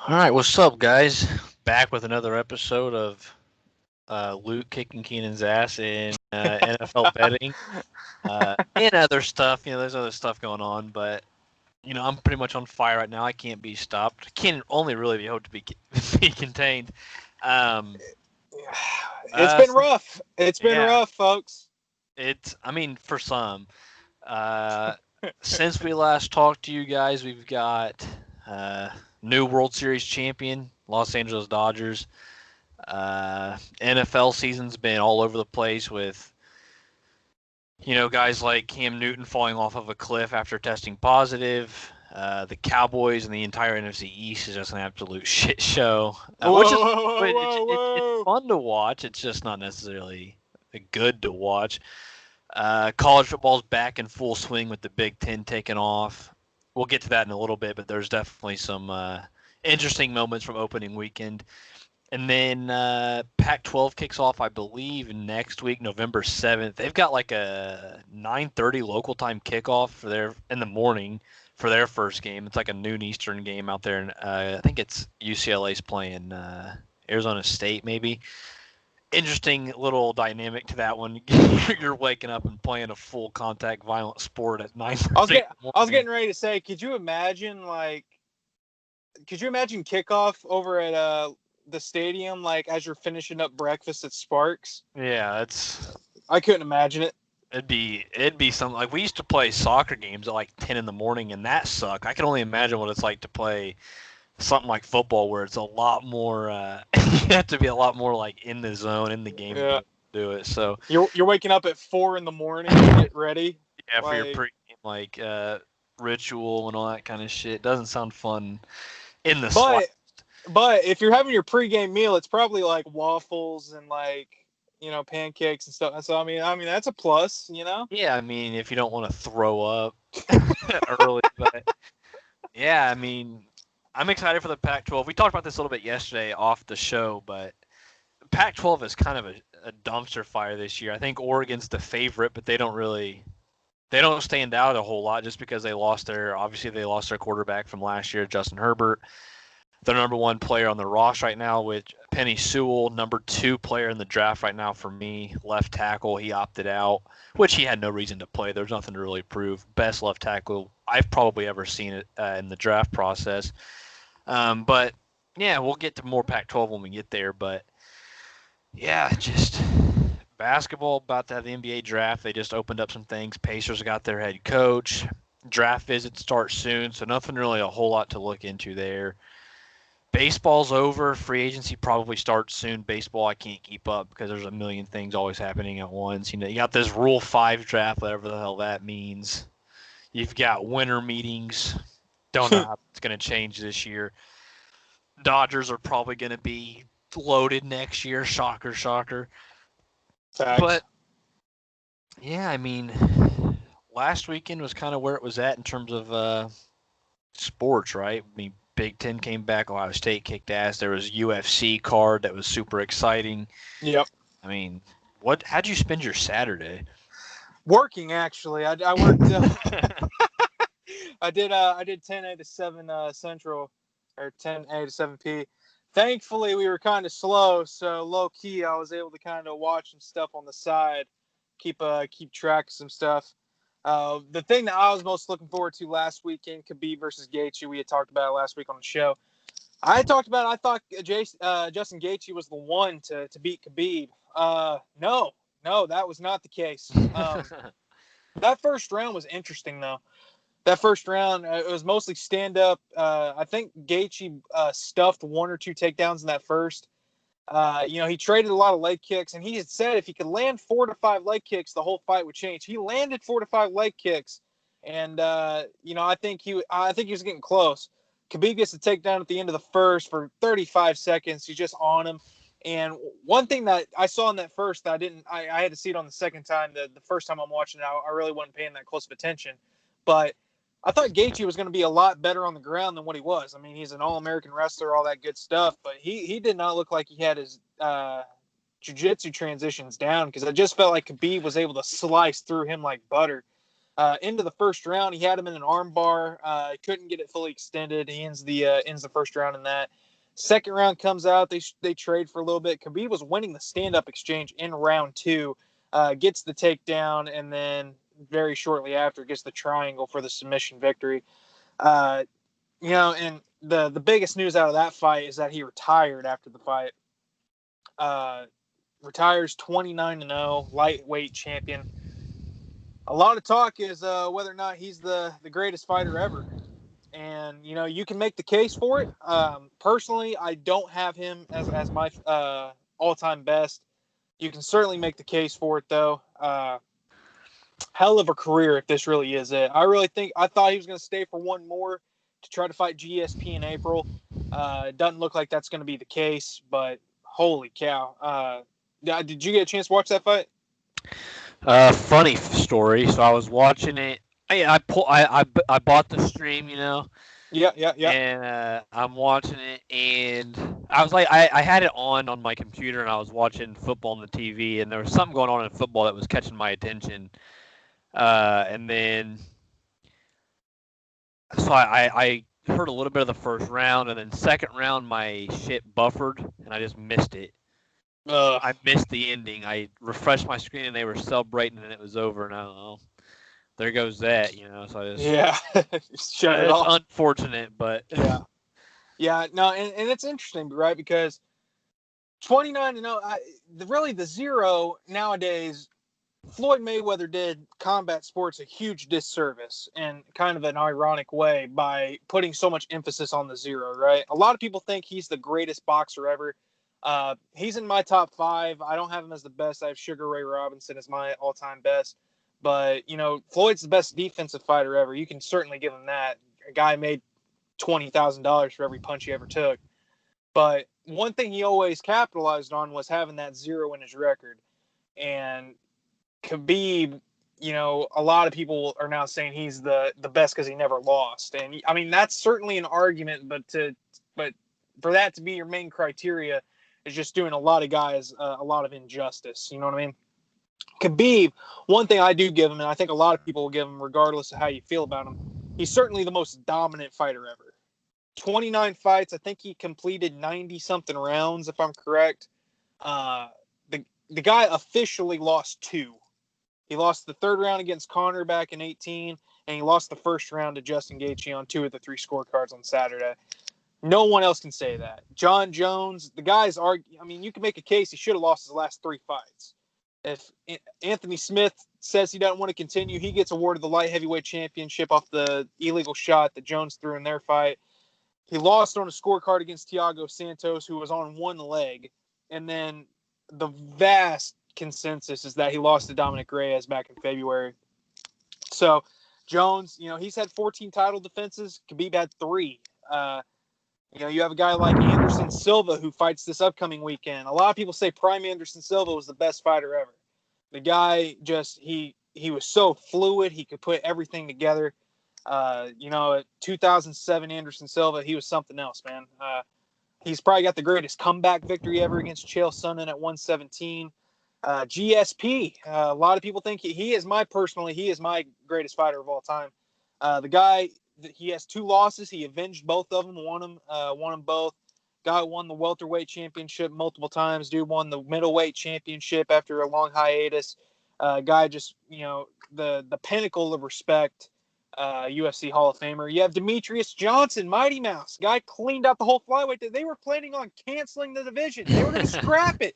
All right, what's up, guys? Back with another episode of Luke kicking Keenan's ass in NFL betting and other stuff. There's other stuff going on, but I'm pretty much on fire right now. I can't be stopped. Can only really be hoped to be be contained. Um, It's been some, rough. It's been yeah, rough, folks. I mean, for some. Uh, since we last talked to you guys, we've got uh, new World Series champion Los Angeles Dodgers. NFL season's been all over the place with, guys like Cam Newton falling off of a cliff after testing positive. The Cowboys and the entire NFC East is just an absolute shit show, Whoa, which is whoa, whoa, it's, whoa, it's it's whoa. fun to watch. It's just not necessarily good to watch. College football's back in full swing with the Big Ten taking off. We'll get to that in a little bit, but there's definitely some interesting moments from opening weekend. And then Pac-12 kicks off, I believe, next week, November 7th. They've got like a 9:30 local time kickoff for their in the morning for their first game. It's like a noon Eastern game out there, and I think it's UCLA's playing Arizona State, maybe. Interesting little dynamic to that one. You're waking up and playing a full contact violent sport at 9:30 in the I was morning. getting ready to say, could you imagine kickoff over at the stadium, like as you're finishing up breakfast at Sparks? Yeah, it's I couldn't imagine it. It'd be something like we used to play soccer games at like 10 in the morning, and that sucked. I can only imagine what it's like to play something like football, where it's a lot more. You have to be a lot more like in the zone, in the game to be Yeah, able to do it. So you're waking up at 4 in the morning to get ready. yeah, for your Like, pre like ritual and all that kind of shit, it doesn't sound fun in the slight. but but if you're having your pregame meal, it's probably like waffles and like pancakes and stuff. So I mean that's a plus. Yeah, I mean, if you don't want to throw up early, but yeah, I mean, I'm excited for the Pac-12. We talked about this a little bit yesterday off the show, but Pac-12 is kind of a dumpster fire this year. I think Oregon's the favorite, but they don't stand out a whole lot just because they lost their quarterback from last year, Justin Herbert. Their number one player on the roster right now, which Penny Sewell, number two player in the draft right now for me, left tackle. He opted out, which he had no reason to play. There's nothing to really prove. Best left tackle I've probably ever seen it in the draft process. But yeah, we'll get to more Pac-12 when we get there. But yeah, just basketball about to have the NBA draft. They just opened up some things. Pacers got their head coach. Draft visits start soon, so nothing really a whole lot to look into there. Baseball's over. Free agency probably starts soon. Baseball, I can't keep up because there's a million things always happening at once. You got this Rule 5 draft, whatever the hell that means. You've got winter meetings. Don't know how it's going to change this year. Dodgers are probably going to be loaded next year. Shocker, shocker. facts. But yeah, I mean, last weekend was kind of where it was at in terms of sports, right? I mean, Big Ten came back. Ohio State kicked ass. There was UFC card that was super exciting. Yep. I mean, how'd you spend your Saturday? Working actually. I worked. I did 10 A to 7 Central, or 10 A to 7 P. Thankfully, we were kind of slow, so low key, I was able to kind of watch some stuff on the side, keep track of some stuff. The thing that I was most looking forward to last weekend, Khabib versus Gaethje. We had talked about it last week on the show. I talked about it, I thought Justin Gaethje was the one to beat Khabib. No, that was not the case. That first round was interesting though. That first round, it was mostly stand up. I think Gaethje stuffed one or two takedowns in that first. He traded a lot of leg kicks, and he had said if he could land 4 to 5 leg kicks, the whole fight would change. He landed 4 to 5 leg kicks, and I think he was getting close. Khabib gets a takedown at the end of the first for 35 seconds. He's just on him. And one thing that I saw in that first that I had to see it on the second time. The first time I'm watching it, I really wasn't paying that close of attention. But I thought Gaethje was going to be a lot better on the ground than what he was. I mean, he's an All-American wrestler, all that good stuff, but he did not look like he had his jiu-jitsu transitions down because I just felt like Khabib was able to slice through him like butter. Into the first round, he had him in an arm bar. Couldn't get it fully extended. He ends the first round in that. Second round comes out. They trade for a little bit. Khabib was winning the stand-up exchange in round 2, gets the takedown, and then very shortly after gets the triangle for the submission victory. And the biggest news out of that fight is that he retired after the fight. Retires 29-0, lightweight champion. A lot of talk is whether or not he's the greatest fighter ever. And, you can make the case for it. Personally, I don't have him as my all-time best. You can certainly make the case for it, though. Hell of a career if this really is it. I thought he was going to stay for one more to try to fight GSP in April. It doesn't look like that's going to be the case, but holy cow. Did you get a chance to watch that fight? Funny story. So I was watching it. I bought the stream, Yeah. And I'm watching it, and I was like, I had it on my computer, and I was watching football on the TV, and there was something going on in football that was catching my attention. And then, so I heard a little bit of the first round, and then second round, my shit buffered, and I just missed it. I missed the ending. I refreshed my screen, and they were celebrating, and it was over, and I don't know. There goes that, So I just shut it off. It's unfortunate, but yeah. No, and it's interesting, right? Because 29-0, really the zero nowadays. Floyd Mayweather did combat sports a huge disservice in kind of an ironic way by putting so much emphasis on the zero, right? A lot of people think he's the greatest boxer ever. He's in my top 5. I don't have him as the best. I have Sugar Ray Robinson as my all-time best. But, Floyd's the best defensive fighter ever. You can certainly give him that. A guy made $20,000 for every punch he ever took. But one thing he always capitalized on was having that zero in his record. And Khabib, a lot of people are now saying he's the best because he never lost. And, I mean, that's certainly an argument, but for that to be your main criteria is just doing a lot of guys a lot of injustice. You know what I mean? Khabib, one thing I do give him, and I think a lot of people will give him regardless of how you feel about him, he's certainly the most dominant fighter ever. 29 fights. I think he completed 90-something rounds, if I'm correct. The guy officially lost 2. He lost the third round against Conor back in 2018, and he lost the first round to Justin Gaethje on 2 of the 3 scorecards on Saturday. No one else can say that. John Jones, the guys are. I mean, you can make a case he should have lost his last 3 fights. If Anthony Smith says he doesn't want to continue, he gets awarded the light heavyweight championship off the illegal shot that Jones threw in their fight. He lost on a scorecard against Thiago Santos, who was on one leg. And then the vast consensus is that he lost to Dominic Reyes back in February. So Jones, he's had 14 title defenses. Khabib had 3. You have a guy like Anderson Silva who fights this upcoming weekend. A lot of people say Prime Anderson Silva was the best fighter ever. The guy just he was so fluid. He could put everything together. At 2007 Anderson Silva, he was something else, man. He's probably got the greatest comeback victory ever against Chael Sonnen at 117. GSP, a lot of people think he is my greatest fighter of all time. The guy, he has 2 losses. He avenged both of them, won them both. Guy won the welterweight championship multiple times. Dude won the middleweight championship after a long hiatus. Guy just, the pinnacle of respect. UFC Hall of Famer. You have Demetrius Johnson, Mighty Mouse. Guy cleaned out the whole flyweight. They were planning on canceling the division. They were going to scrap it.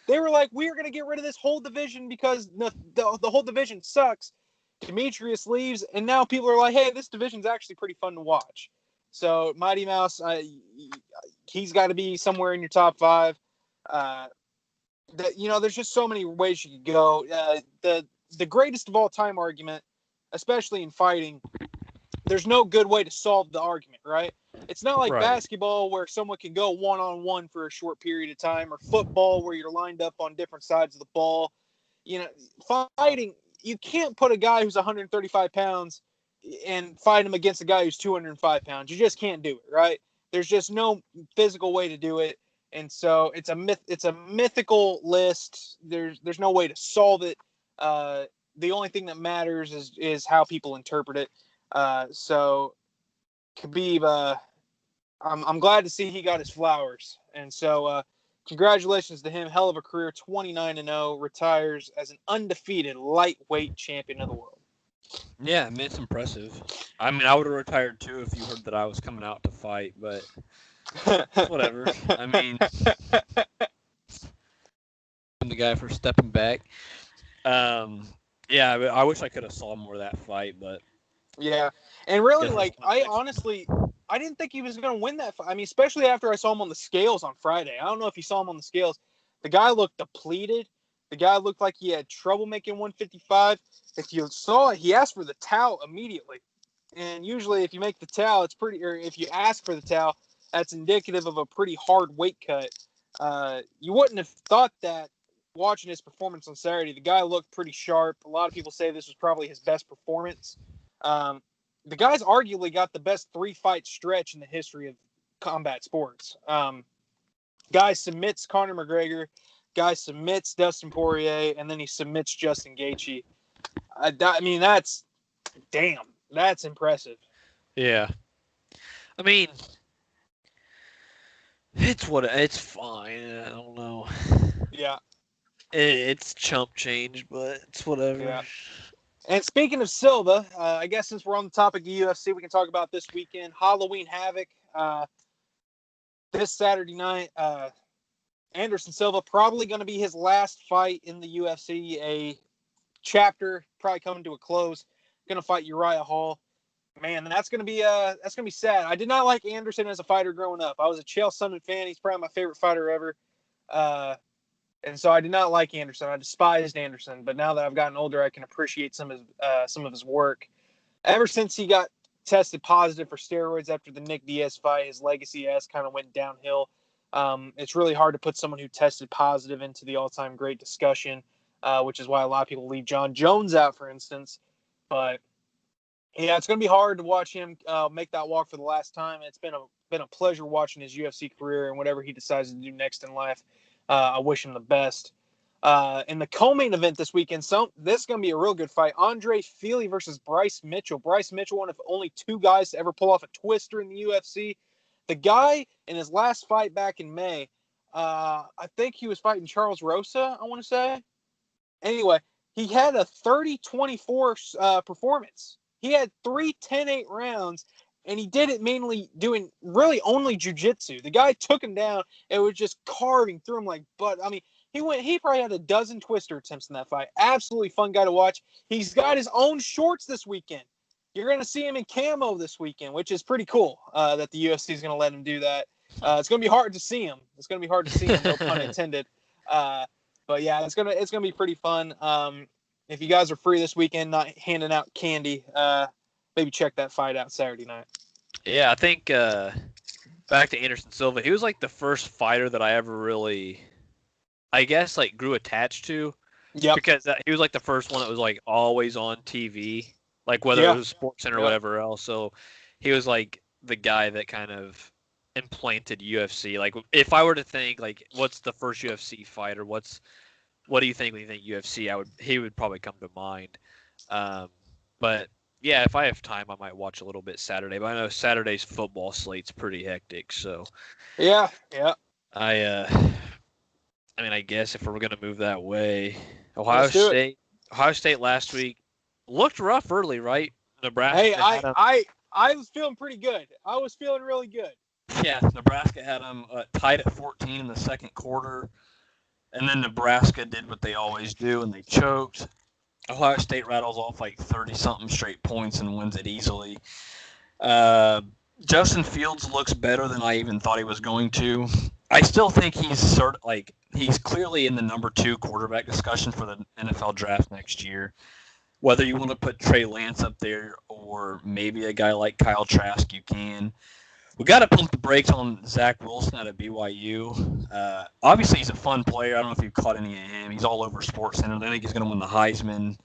They were like, we are going to get rid of this whole division because the whole division sucks. Demetrius leaves, and now people are like, hey, this division's actually pretty fun to watch. So Mighty Mouse, he's got to be somewhere in your top 5. There's just so many ways you could go. The greatest of all time argument, especially in fighting, there's no good way to solve the argument, right? It's not like basketball where someone can go one-on-one for a short period of time, or football where you're lined up on different sides of the ball. Fighting, you can't put a guy who's 135 pounds and fight him against a guy who's 205 pounds. You just can't do it, right? There's just no physical way to do it. And so it's a mythical list. There's no way to solve it. the only thing that matters is how people interpret it. So Khabib, I'm glad to see he got his flowers, and so congratulations to him. Hell of a career, 29-0, retires as an undefeated lightweight champion of the world. Yeah, I mean, it's impressive. I mean, I would have retired too if you heard that I was coming out to fight, but whatever. I mean, I'm the guy for stepping back. Yeah, I wish I could have saw more of that fight, but yeah, and really, like, I didn't think he was going to win that fight. I mean, especially after I saw him on the scales on Friday. I don't know if you saw him on the scales. The guy looked depleted. The guy looked like he had trouble making 155. If you saw it, he asked for the towel immediately. And usually if you make the towel, it's pretty, or if you ask for the towel, that's indicative of a pretty hard weight cut. You wouldn't have thought that watching his performance on Saturday. The guy looked pretty sharp. A lot of people say this was probably his best performance. The guy's arguably got the best 3-fight stretch in the history of combat sports. Guy submits Conor McGregor. Guy submits Dustin Poirier, and then he submits Justin Gaethje. I mean, that's impressive. Yeah. I mean, it's fine. I don't know. Yeah. It's chump change, but it's whatever. Yeah. And speaking of Silva, I guess since we're on the topic of UFC, we can talk about this weekend. Halloween Havoc. This Saturday night, Anderson Silva probably going to be his last fight in the UFC. A chapter probably coming to a close. Going to fight Uriah Hall. Man, that's going to be sad. I did not like Anderson as a fighter growing up. I was a Chael Sonnen fan. He's probably my favorite fighter ever. And so I did not like Anderson. I despised Anderson. But now that I've gotten older, I can appreciate some of his work. Ever since he got tested positive for steroids after the Nick Diaz fight, his legacy has kind of went downhill. It's really hard to put someone who tested positive into the all-time great discussion, which is why a lot of people leave John Jones out, for instance. But yeah, it's going to be hard to watch him make that walk for the last time. It's been a pleasure watching his UFC career and whatever he decides to do next in life. I wish him the best. In the co-main event this weekend, this is going to be a real good fight. Andre Fili versus Bryce Mitchell. Bryce Mitchell, one of only 2 guys to ever pull off a twister in the UFC. The guy in his last fight back in May, I think he was fighting Charles Rosa, I want to say. Anyway, he had a 30-24 performance. He had 3 10-8 rounds, and he did it mainly doing really only jiu-jitsu. The guy took him down. It was just carving through him like butt. I mean, he probably had a dozen twister attempts in that fight. Absolutely fun guy to watch. He's got his own shorts this weekend. You're going to see him in camo this weekend, which is pretty cool that the UFC is going to let him do that. It's going to be hard to see him. No pun intended. But yeah, it's gonna be pretty fun. If you guys are free this weekend, not handing out candy, maybe check that fight out Saturday night. Yeah, I think back to Anderson Silva, he was like the first fighter that I ever really, I guess, like grew attached to. Yeah. Because he was like the first one that was like always on TV, like whether it was SportsCenter or whatever else. So he was like the guy that kind of implanted UFC. Like if I were to think like what's the first UFC fighter, what do you think when you think UFC? He would probably come to mind. But yeah, if I have time, I might watch a little bit Saturday. But I know Saturday's football slate's pretty hectic, so yeah. I mean, I guess if we're gonna move that way, Ohio State last week looked rough early, right? Nebraska. Hey, I was feeling pretty good. I was feeling really good. Yeah, Nebraska had them tied at 14 in the second quarter, and then Nebraska did what they always do, and they choked. Ohio State rattles off like 30-something straight points and wins it easily. Justin Fields looks better than I even thought he was going to. I still think he's clearly in the number 2 quarterback discussion for the NFL draft next year. Whether you want to put Trey Lance up there or maybe a guy like Kyle Trask, you can. We got to pump the brakes on Zach Wilson out of BYU. Obviously, he's a fun player. I don't know if you've caught any of him. He's all over SportsCenter. I think he's going to win the Heisman.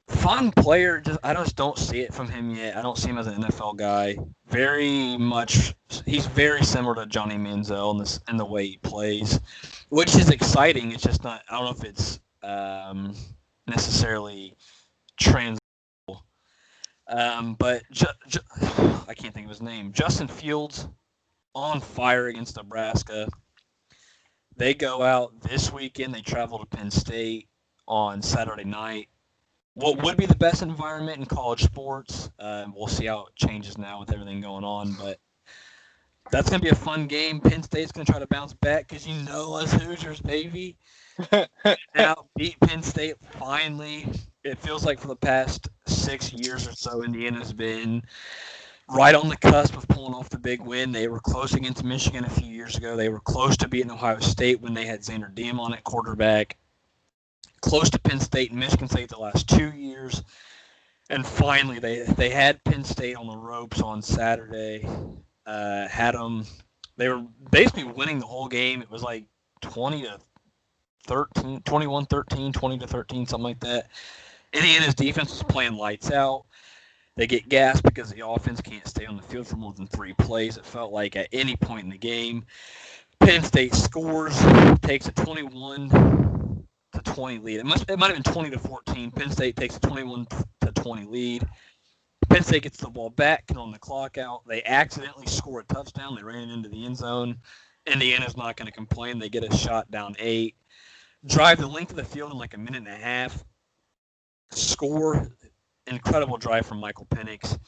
Fun player. I just don't see it from him yet. I don't see him as an NFL guy. He's very similar to Johnny Manziel in the way he plays, which is exciting. It's just not. I don't know if it's necessarily trans. But I can't think of his name. Justin Fields on fire against Nebraska. They go out this weekend. They travel to Penn State on Saturday night. What would be the best environment in college sports? We'll see how it changes now with everything going on, but that's going to be a fun game. Penn State's going to try to bounce back because you know us Hoosiers, baby. Now beat Penn State finally. It feels like for the past 6 years or so, Indiana's been right on the cusp of pulling off the big win. They were close against Michigan a few years ago. They were close to beating Ohio State when they had Xander Diamond at quarterback. Close to Penn State and Michigan State the last 2 years. And finally, they had Penn State on the ropes on Saturday. Had them. They were basically winning the whole game. It was like 20-13, 21-13, 20-13, something like that. Indiana's defense was playing lights out. They get gassed because the offense can't stay on the field for more than 3 plays. It felt like at any point in the game. Penn State scores, takes a 21-20 lead. It might have been 20-14. Penn State takes a 21-20 lead. Penn State gets the ball back, can on the clock out. They accidentally score a touchdown. They ran it into the end zone. Indiana's not going to complain. They get a shot down 8. Drive the length of the field in like a minute and a half. Score. Incredible drive from Michael Penix.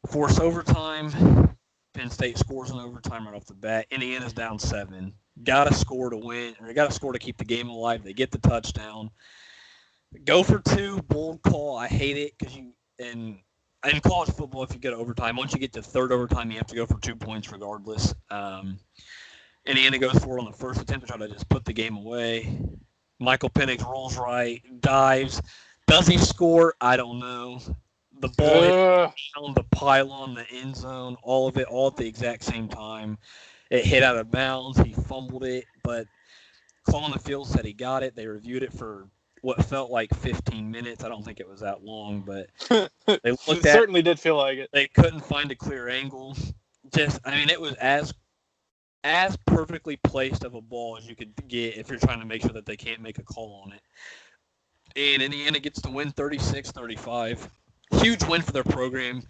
Force overtime. Penn State scores in overtime right off the bat. Indiana's down 7. Got to score to win, or got to score to keep the game alive. They get the touchdown. Go for 2. Bold call. I hate it because in college football, if you get overtime, once you get to third overtime, you have to go for 2 points regardless. Indiana goes for it on the first attempt to try to just put the game away. Michael Penix rolls right, dives. Does he score? I don't know. The ball hit on the pylon, the end zone, all of it, all at the exact same time. It hit out of bounds. He fumbled it, but call on the field said he got it. They reviewed it for what felt like 15 minutes. I don't think it was that long, but they looked at it. Certainly did feel like it. They couldn't find a clear angle. It was as perfectly placed of a ball as you could get if you're trying to make sure that they can't make a call on it. And Indiana gets to win 36-35. Huge win for their program.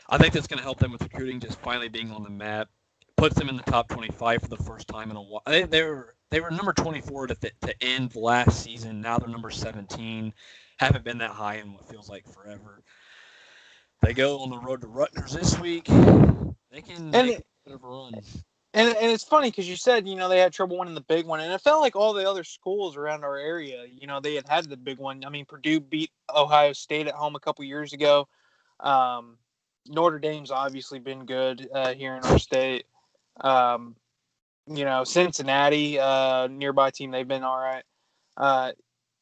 I think that's going to help them with recruiting, just finally being on the map. Puts them in the top 25 for the first time in a while. They were number 24 to end last season. Now they're number 17. Haven't been that high in what feels like forever. They go on the road to Rutgers this week. They can make a bit of a run. And it's funny because you said, they had trouble winning the big one. And it felt like all the other schools around our area, they had the big one. I mean, Purdue beat Ohio State at home a couple years ago. Notre Dame's obviously been good here in our state. Cincinnati, nearby team, they've been all right.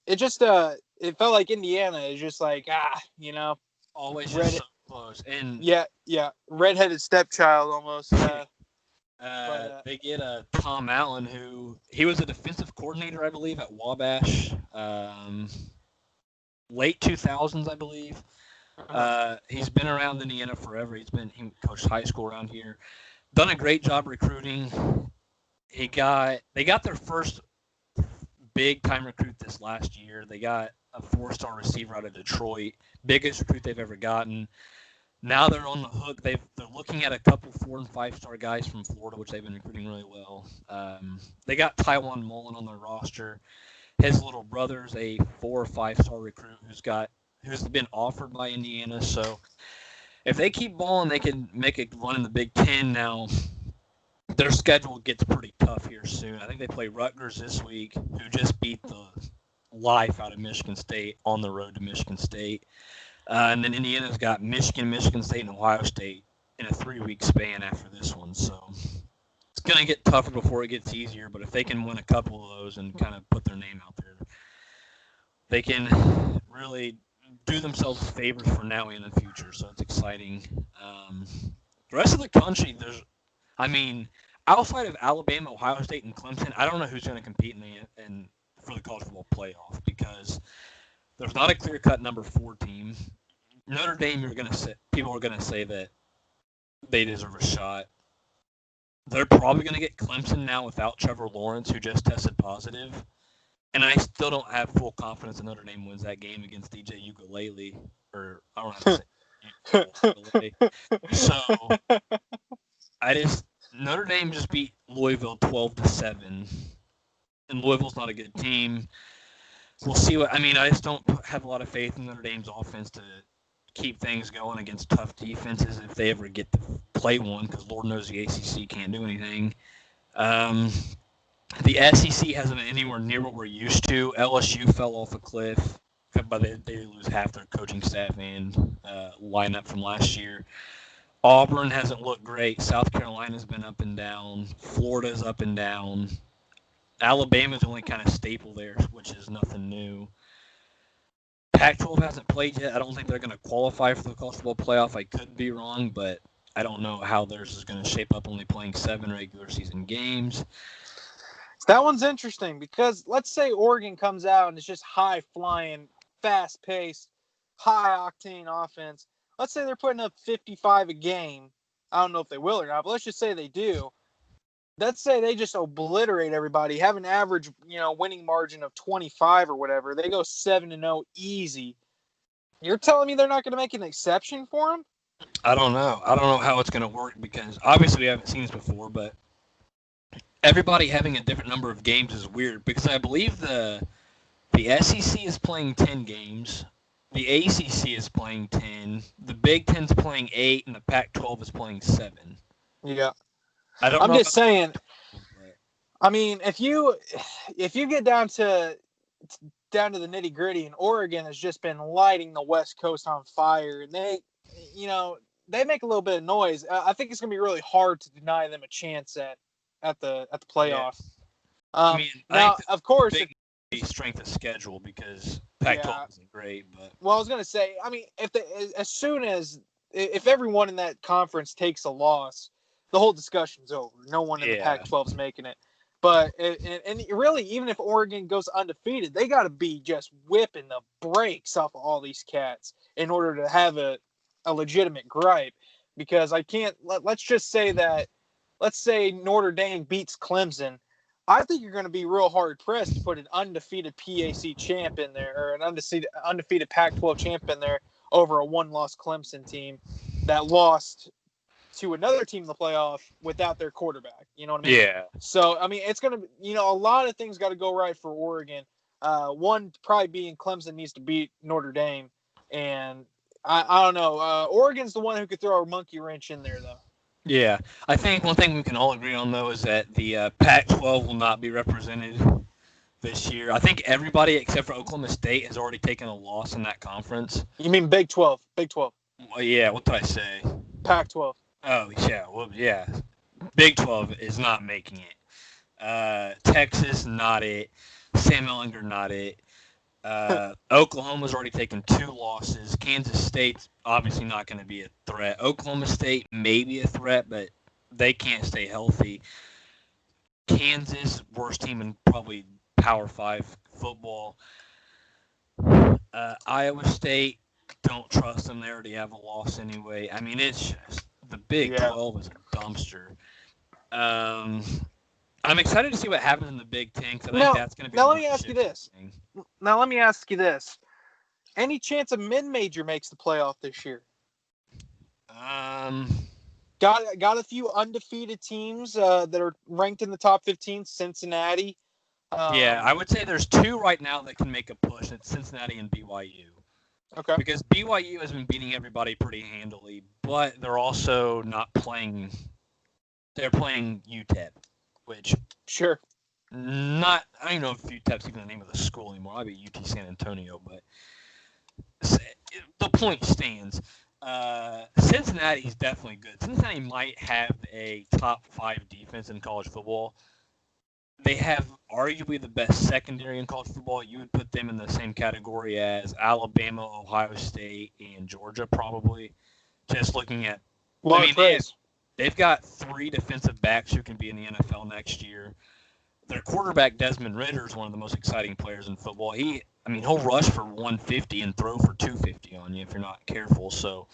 It felt like Indiana is just like, always just so close. And yeah, redheaded stepchild almost. They get Tom Allen, he was a defensive coordinator, I believe, at Wabash, late 2000s, I believe. He's been around Indiana forever. He coached high school around here. Done a great job recruiting. They got their first big-time recruit this last year. They got a 4-star receiver out of Detroit, biggest recruit they've ever gotten. Now they're on the hook. They're looking at a couple 4- and 5-star guys from Florida, which they've been recruiting really well. They got Tywan Mullen on their roster. His little brother's a 4- or 5-star recruit who's been offered by Indiana. So if they keep balling, they can make a run in the Big Ten. Now their schedule gets pretty tough here soon. I think they play Rutgers this week, who just beat the life out of Michigan State on the road to Michigan State. And then Indiana's got Michigan State, and Ohio State in a 3-week span after this one. So it's going to get tougher before it gets easier. But if they can win a couple of those and kind of put their name out there, they can really do themselves favors for now and in the future. So it's exciting. The rest of the country, outside of Alabama, Ohio State, and Clemson, I don't know who's going to compete for the college football playoff because there's not a clear-cut number 4 team. Notre Dame, people are going to say that they deserve a shot. They're probably going to get Clemson now without Trevor Lawrence, who just tested positive. And I still don't have full confidence that Notre Dame wins that game against DJ Ukulele. Or I don't have to say Ukulele. So Notre Dame just beat Louisville 12-7, and Louisville's not a good team. We'll see what. I mean, I just don't have a lot of faith in Notre Dame's offense to keep things going against tough defenses if they ever get to play one, because Lord knows the ACC can't do anything. The SEC hasn't been anywhere near what we're used to. LSU fell off a cliff, but they lose half their coaching staff and lineup from last year. Auburn hasn't looked great. South Carolina's been up and down. Florida's up and down. Alabama's only kind of staple there, which is nothing new. Pac-12 hasn't played yet. I don't think they're going to qualify for the college football playoff. I could be wrong, but I don't know how theirs is going to shape up, only playing 7 regular season games. That one's interesting because let's say Oregon comes out and it's just high-flying, fast-paced, high-octane offense. Let's say they're putting up 55 a game. I don't know if they will or not, but let's just say they do. Let's say they just obliterate everybody, have an average, winning margin of 25 or whatever. They go 7-0 easy. You're telling me they're not going to make an exception for them? I don't know. I don't know how it's going to work because obviously we haven't seen this before, but everybody having a different number of games is weird because I believe the SEC is playing 10 games, the ACC is playing 10, the Big Ten's playing 8, and the Pac-12 is playing 7. Yeah. I'm just saying. I mean, if you get down to the nitty gritty, and Oregon has just been lighting the West Coast on fire, and they make a little bit of noise. I think it's gonna be really hard to deny them a chance at the playoff. Yeah. Now, of course, strength of schedule because Pac-12 isn't great, but I was gonna say, I mean, if everyone in that conference takes a loss, the whole discussion's over. No one in the Pac-12 is making it. But and really, even if Oregon goes undefeated, they got to be just whipping the brakes off of all these cats in order to have a legitimate gripe. Because I can't. Let's just say that. Let's say Notre Dame beats Clemson. I think you're going to be real hard pressed to put an undefeated PAC champ in there or an undefeated Pac-12 champ in there over a one-loss Clemson team that lost to another team in the playoff without their quarterback. You know what I mean? Yeah. So, I mean, it's going to be, a lot of things got to go right for Oregon. One probably being Clemson needs to beat Notre Dame. And I don't know. Oregon's the one who could throw a monkey wrench in there, though. Yeah. I think one thing we can all agree on, though, is that the Pac-12 will not be represented this year. I think everybody except for Oklahoma State has already taken a loss in that conference. You mean Big 12? Big 12. Well, yeah. What did I say? Pac-12. Oh, yeah. Well, yeah. Big 12 is not making it. Texas, not it. Sam Ehlinger, not it. Oklahoma's already taken 2 losses. Kansas State's obviously not going to be a threat. Oklahoma State may be a threat, but they can't stay healthy. Kansas, worst team in probably Power 5 football. Iowa State, don't trust them. They already have a loss anyway. I mean, it's just the Big 12 is a dumpster. I'm excited to see what happens in the Big Ten because I think that's going to be. Now let me ask you this. Any chance a mid-major makes the playoff this year? Got a few undefeated teams that are ranked in the top 15. Cincinnati. Yeah, I would say there's 2 right now that can make a push. It's Cincinnati and BYU. Okay. Because BYU has been beating everybody pretty handily, but they're also not playing. They're playing UTEP, which sure. I don't know if UTEP's even the name of the school anymore. I'd be UT San Antonio, but the point stands. Cincinnati's definitely good. Cincinnati might have a top 5 defense in college football. They have arguably the best secondary in college football. You would put them in the same category as Alabama, Ohio State, and Georgia, probably. Just looking at, they've got 3 defensive backs who can be in the NFL next year. Their quarterback, Desmond Ridder, is one of the most exciting players in football. He'll rush for 150 and throw for 250 on you if you're not careful. So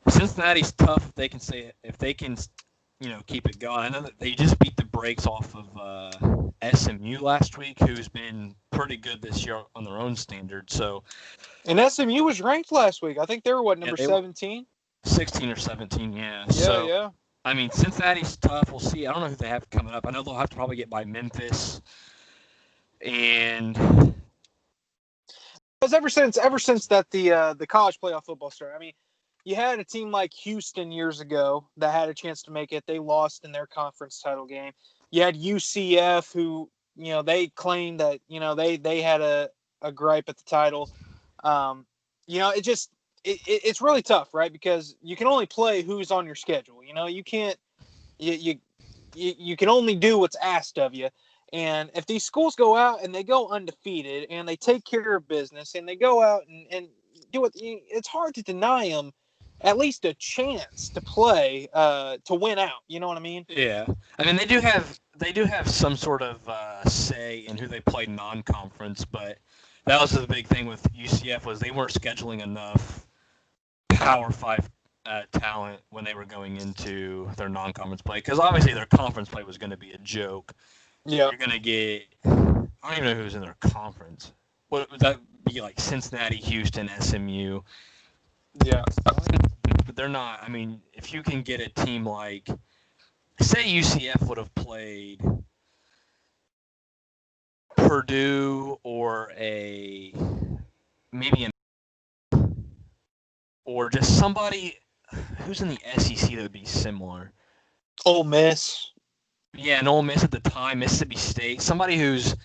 Cincinnati's tough if they can keep it going. I know that they just beat the brakes off of SMU last week, who's been pretty good this year on their own standard. So, And SMU was ranked last week. I think they were number 17? 16 or 17, yeah. Yeah, so, yeah. I mean, Cincinnati's tough. We'll see. I don't know who they have coming up. I know they'll have to probably get by Memphis. And because ever since that the college playoff football started, I mean, you had a team like Houston years ago that had a chance to make it. They lost in their conference title game. You had UCF, who they claimed that they had a gripe at the title. It's really tough, right? Because you can only play who's on your schedule. You can't you can only do what's asked of you. And if these schools go out and they go undefeated and they take care of business and they go out and do it, it's hard to deny them at least a chance to play to win out. You know what I mean? Yeah, I mean they do have some sort of say in who they play non-conference, but that was the big thing with UCF was they weren't scheduling enough Power 5 talent when they were going into their non-conference play, because obviously their conference play was going to be a joke. Yeah, You're going to get, I don't even know who's in their conference. What would that be, like Cincinnati, Houston, SMU? Yeah. But they're not. I mean, if you can get a team like, say UCF would have played Purdue or or just somebody who's in the SEC that would be similar. Ole Miss. Yeah, and Ole Miss at the time, Mississippi State, somebody who's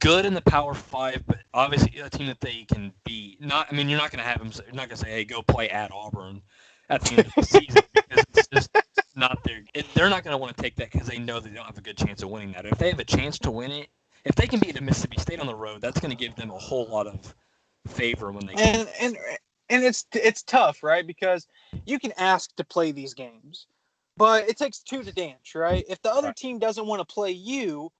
good in the Power 5, but obviously a team that they can beat. You're not going to have them. You're not going to say, "Hey, go play at Auburn" at the end of the season, because it's just not their. They're not going to want to take that because they know they don't have a good chance of winning that. If they have a chance to win it, if they can beat a Mississippi State on the road, that's going to give them a whole lot of favor when they. And it's tough, right? Because you can ask to play these games, but it takes two to dance, right? If the other team doesn't want to play you,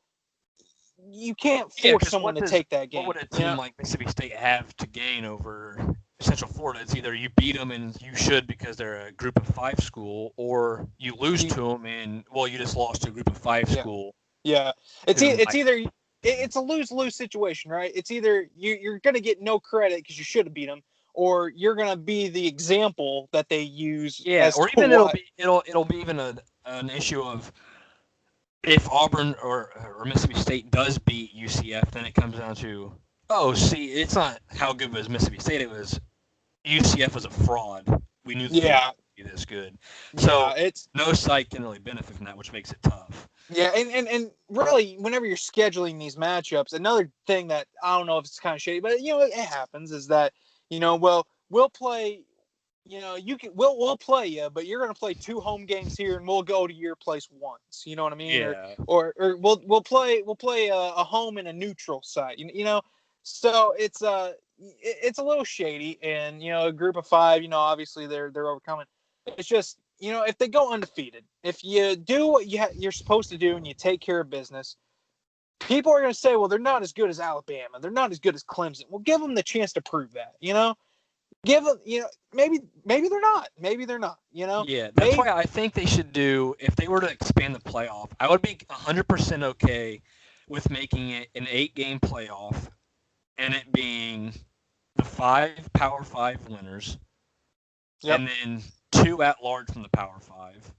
you can't force someone to take that game. What would a team like Mississippi State have to gain over Central Florida? It's either you beat them and you should because they're a Group of 5 school, or you lose to them and you just lost to a Group of 5 school. Yeah, it's either it's a lose-lose situation, right? It's either you're going to get no credit because you should have beat them, or you're going to be the example that they use. Yeah, or even it'll be even an issue of if Auburn or Mississippi State does beat UCF, then it comes down to, it's not how good was Mississippi State. It was UCF was a fraud. We knew they would be this good. So it's no side can really benefit from that, which makes it tough. Yeah, and really, whenever you're scheduling these matchups, another thing that I don't know if it's kind of shady, but it happens is that we'll play. We'll play you, but you're going to play 2 home games here, and we'll go to your place once. You know what I mean? Yeah. Or we'll play a home and a neutral site. So it's a little shady, and a Group of 5. Obviously they're overcoming. It's just if they go undefeated, if you do what you're supposed to do and you take care of business, people are going to say, well, they're not as good as Alabama, they're not as good as Clemson. Well, give them the chance to prove that. Give them, maybe they're not. Maybe they're not, Yeah, that's why I think they should do, if they were to expand the playoff, I would be 100% okay with making it an 8-game playoff and it being the 5 Power 5 winners and then 2 at-large from the Power 5.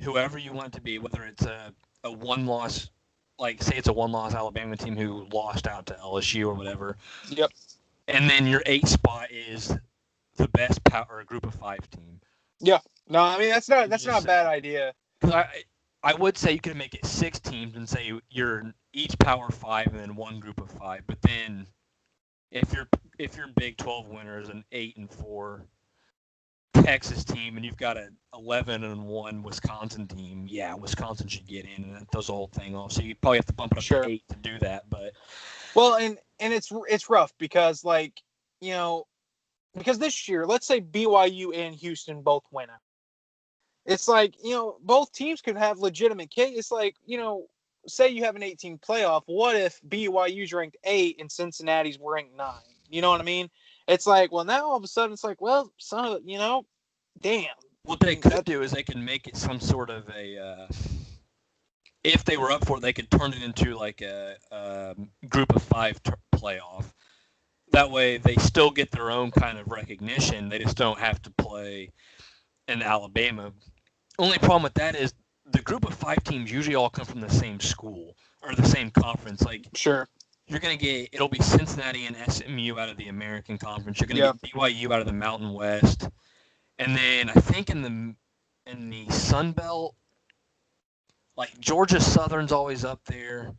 Whoever you want it to be, whether it's a one-loss, like say it's a one-loss Alabama team who lost out to LSU or whatever. Yep. And then your 8 spot is the best power Group of 5 team. Yeah. No, I mean that's not a bad idea. Because I would say you could make it 6 teams and say you're each Power 5 and then 1 Group of 5. But then if your Big 12 winner is an 8-4 Texas team and you've got an 11-1 Wisconsin team, Wisconsin should get in, and that throws the whole thing off. So you probably have to bump it up to 8 to do that. But and it's rough because because this year, let's say BYU and Houston both win out. It's like, both teams could have legitimate case. It's like, say you have an 18 playoff. What if BYU's ranked 8 and Cincinnati's ranked 9? You know what I mean? It's like, well, now all of a sudden it's like, well, damn. What they could do is they can make it some sort of if they were up for it, they could turn it into like a group of five playoff. That way, they still get their own kind of recognition. They just don't have to play in Alabama. Only problem with that is the group of five teams usually all come from the same school or the same conference. Like Sure. you're gonna get, it'll be Cincinnati and SMU out of the American Conference. You're gonna Yeah. get BYU out of the Mountain West, and then I think in the Sun Belt, like Georgia Southern's always up there.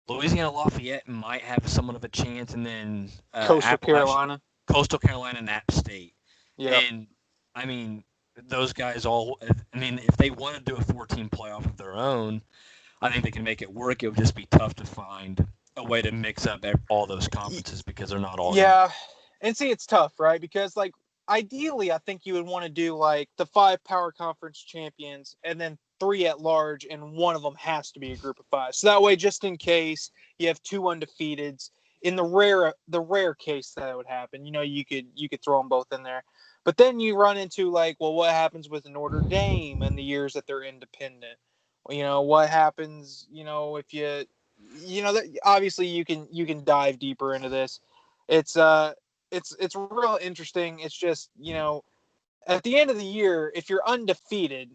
Louisiana Lafayette might have somewhat of a chance, and then Coastal Carolina. Coastal Carolina, and App State. Yeah. And I mean, those guys all. I mean, if they want to do a 14 playoff of their own, I think they can make it work. It would just be tough to find a way to mix up all those conferences because they're not all. Yeah, and see, it's tough, right? Because like ideally, I think you would want to do like the 5 power conference champions, and then 3 at large, and one of them has to be a group of 5. So that way, just in case you have 2 undefeateds, in the rare case that would happen, you could throw them both in there. But then you run into like, well, what happens with Notre Dame in the years that they're independent? What happens? If obviously you can dive deeper into this. It's real interesting. It's just at the end of the year, if you're undefeated,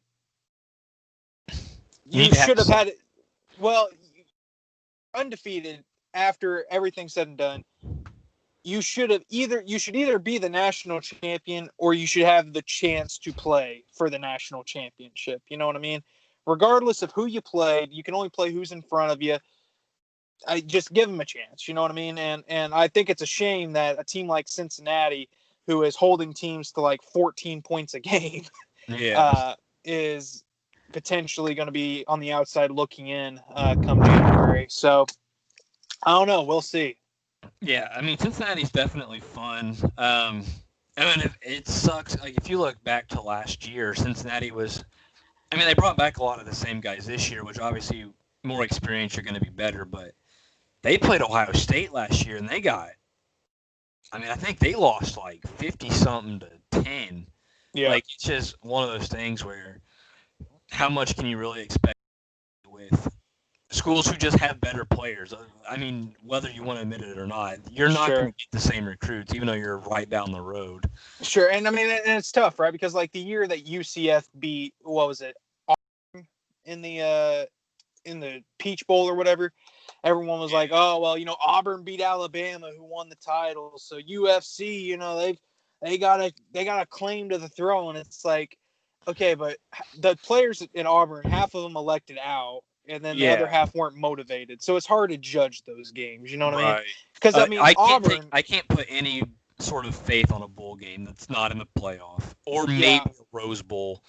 you should have had it. Well, undefeated after everything's said and done. You should either be the national champion or you should have the chance to play for the national championship. You know what I mean? Regardless of who you played, you can only play who's in front of you. I just give them a chance. You know what I mean? And I think it's a shame that a team like Cincinnati, who is holding teams to like 14 points a game, is potentially going to be on the outside looking in come January. So I don't know. We'll see. Yeah, I mean Cincinnati's definitely fun. I mean it sucks. Like if you look back to last year, Cincinnati was. I mean they brought back a lot of the same guys this year, which obviously more experience you're going to be better. But they played Ohio State last year and they got. I mean I think they lost like 50 something to 10. Yeah. Like it's just one of those things where how much can you really expect with schools who just have better players? I mean, whether you want to admit it or not, you're not going to get the same recruits, even though you're right down the road. Sure, and I mean, and it's tough, right? Because like the year that UCF beat, what was it, in the Peach Bowl or whatever, everyone was like, oh well, Auburn beat Alabama, who won the title, so UFC, they got a claim to the throne. It's like, okay, but the players in Auburn, half of them elected out. And then the other half weren't motivated, so it's hard to judge those games. You know what I mean? Because Auburn, I can't put any sort of faith on a bowl game that's not in the playoff or maybe a Rose Bowl.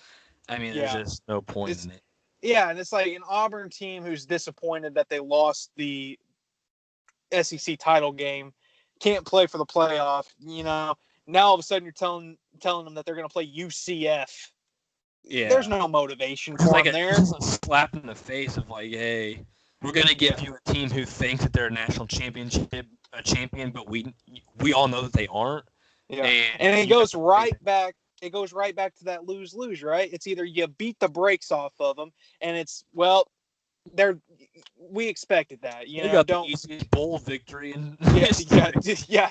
I mean, there's just no point in it. Yeah, and it's like an Auburn team who's disappointed that they lost the SEC title game, can't play for the playoff. Now all of a sudden you're telling them that they're going to play UCF. Yeah, there's no motivation for them there. It's a slap in the face of like, hey, we're gonna give you a team who thinks that they're a national champion, but we all know that they aren't. Yeah, and it goes right back. It goes right back to that lose-lose, right? It's either you beat the brakes off of them, and it's we expected that. The easiest bowl victory in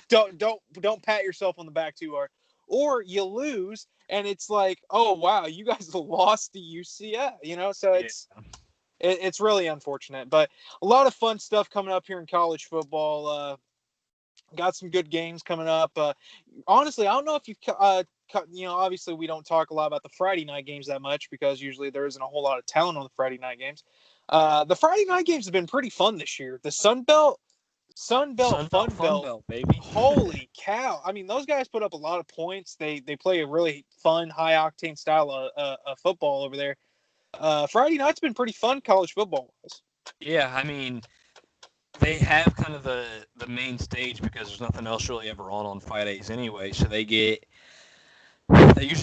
Don't pat yourself on the back too hard. Or you lose, and it's like, oh wow, you guys lost to UCF, So it's really unfortunate, but a lot of fun stuff coming up here in college football. Got some good games coming up. Honestly, I don't know if you've, obviously we don't talk a lot about the Friday night games that much because usually there isn't a whole lot of talent on the Friday night games. The Friday night games have been pretty fun this year. The Sun Belt, Fun Belt, baby. Holy cow. I mean, those guys put up a lot of points. They play a really fun, high-octane style of football over there. Friday night's been pretty fun college football-wise. Yeah, I mean, they have kind of the main stage because there's nothing else really ever on Fridays anyway. So they usually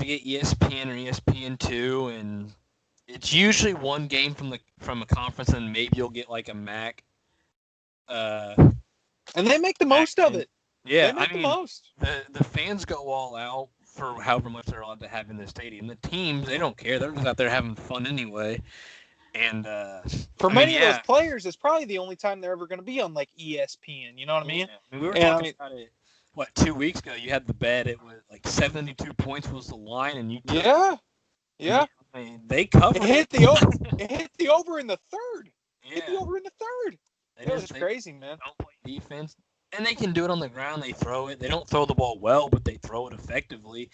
get ESPN or ESPN2, and it's usually one game from a conference, and maybe you'll get like a MAC. And they make the most of it. Yeah, they make the most. The fans go all out for however much they're allowed to have in the stadium. The teams, they don't care. They're just out there having fun anyway. And for many of those players, it's probably the only time they're ever going to be on like ESPN. You know what I mean? We were talking about it. What, 2 weeks ago? You had the bet. It was like 72 points was the line, and you took yeah. I mean, they covered it. It hit the over in the third. Yeah. Hit the over in the third. It was crazy, man. Don't play defense. And they can do it on the ground. They throw it. They don't throw the ball well, but they throw it effectively.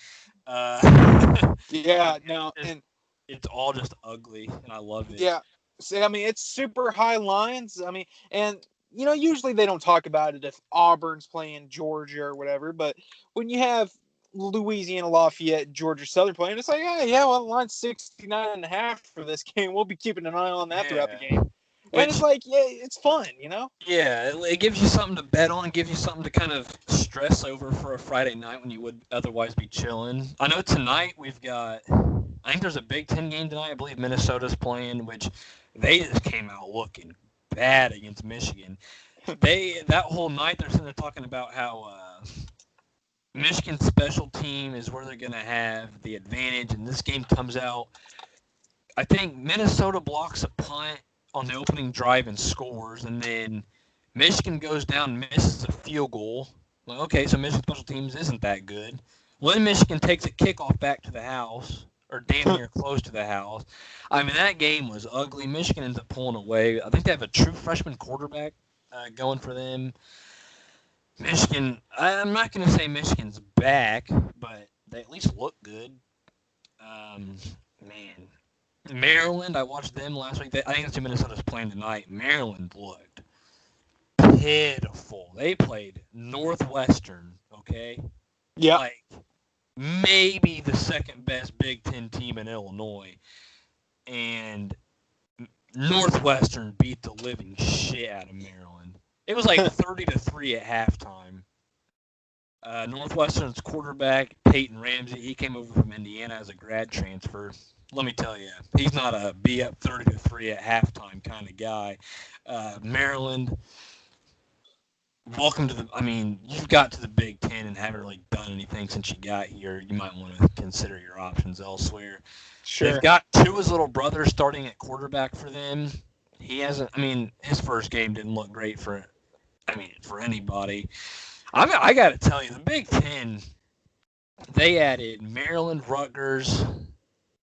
Yeah, no, and it's all just ugly, and I love it. Yeah, see, I mean, it's super high lines. I mean, and you know, usually they don't talk about it if Auburn's playing Georgia or whatever, but when you have Louisiana Lafayette, Georgia Southern playing, it's like, yeah, well, the line's 69.5 for this game. We'll be keeping an eye on that throughout the game. And it's like, yeah, it's fun, you know? Yeah, it gives you something to bet on, gives you something to kind of stress over for a Friday night when you would otherwise be chilling. I know tonight we've got, I think there's a Big Ten game tonight. I believe Minnesota's playing, which they just came out looking bad against Michigan. That whole night they're sitting there talking about how Michigan's special team is where they're going to have the advantage, and this game comes out. I think Minnesota blocks a punt on the opening drive and scores, and then Michigan goes down and misses a field goal. Well, okay, so Michigan special teams isn't that good. Well, then Michigan takes a kickoff back to the house, or damn near close to the house. I mean, that game was ugly. Michigan ends up pulling away. I think they have a true freshman quarterback going for them. Michigan, I'm not going to say Michigan's back, but they at least look good. Man. Maryland, I watched them last week. I think that's who Minnesota's playing tonight. Maryland looked pitiful. They played Northwestern, okay? Yeah. Like, maybe the second best Big Ten team in Illinois. And Northwestern beat the living shit out of Maryland. It was like 30-3 at halftime. Northwestern's quarterback, Peyton Ramsey, he came over from Indiana as a grad transfer. Let me tell you, he's not a be up 30-3 at halftime kind of guy. Maryland, welcome to the. I mean, you've got to the Big Ten and haven't really done anything since you got here. You might want to consider your options elsewhere. Sure. They've got Tua's little brother starting at quarterback for them. He hasn't. I mean, his first game didn't look great for anybody. I got to tell you, the Big Ten, they added Maryland, Rutgers,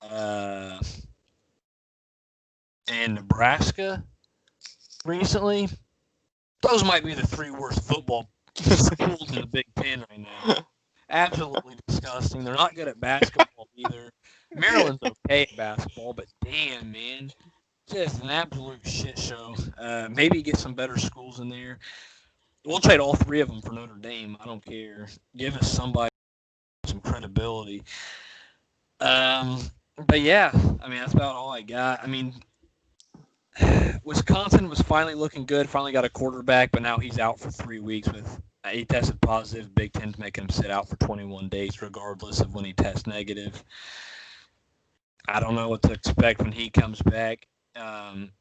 and Nebraska recently. Those might be the three worst football schools in the Big Ten right now. Absolutely disgusting. They're not good at basketball either. Maryland's okay at basketball, but damn, man. Just an absolute shit show. Maybe get some better schools in there. We'll trade all three of them for Notre Dame. I don't care. Give us somebody some credibility. But yeah, I mean, that's about all I got. I mean, Wisconsin was finally looking good, finally got a quarterback, but now he's out for 3 weeks with he tested positive. Big Ten's making him sit out for 21 days regardless of when he tests negative. I don't know what to expect when he comes back,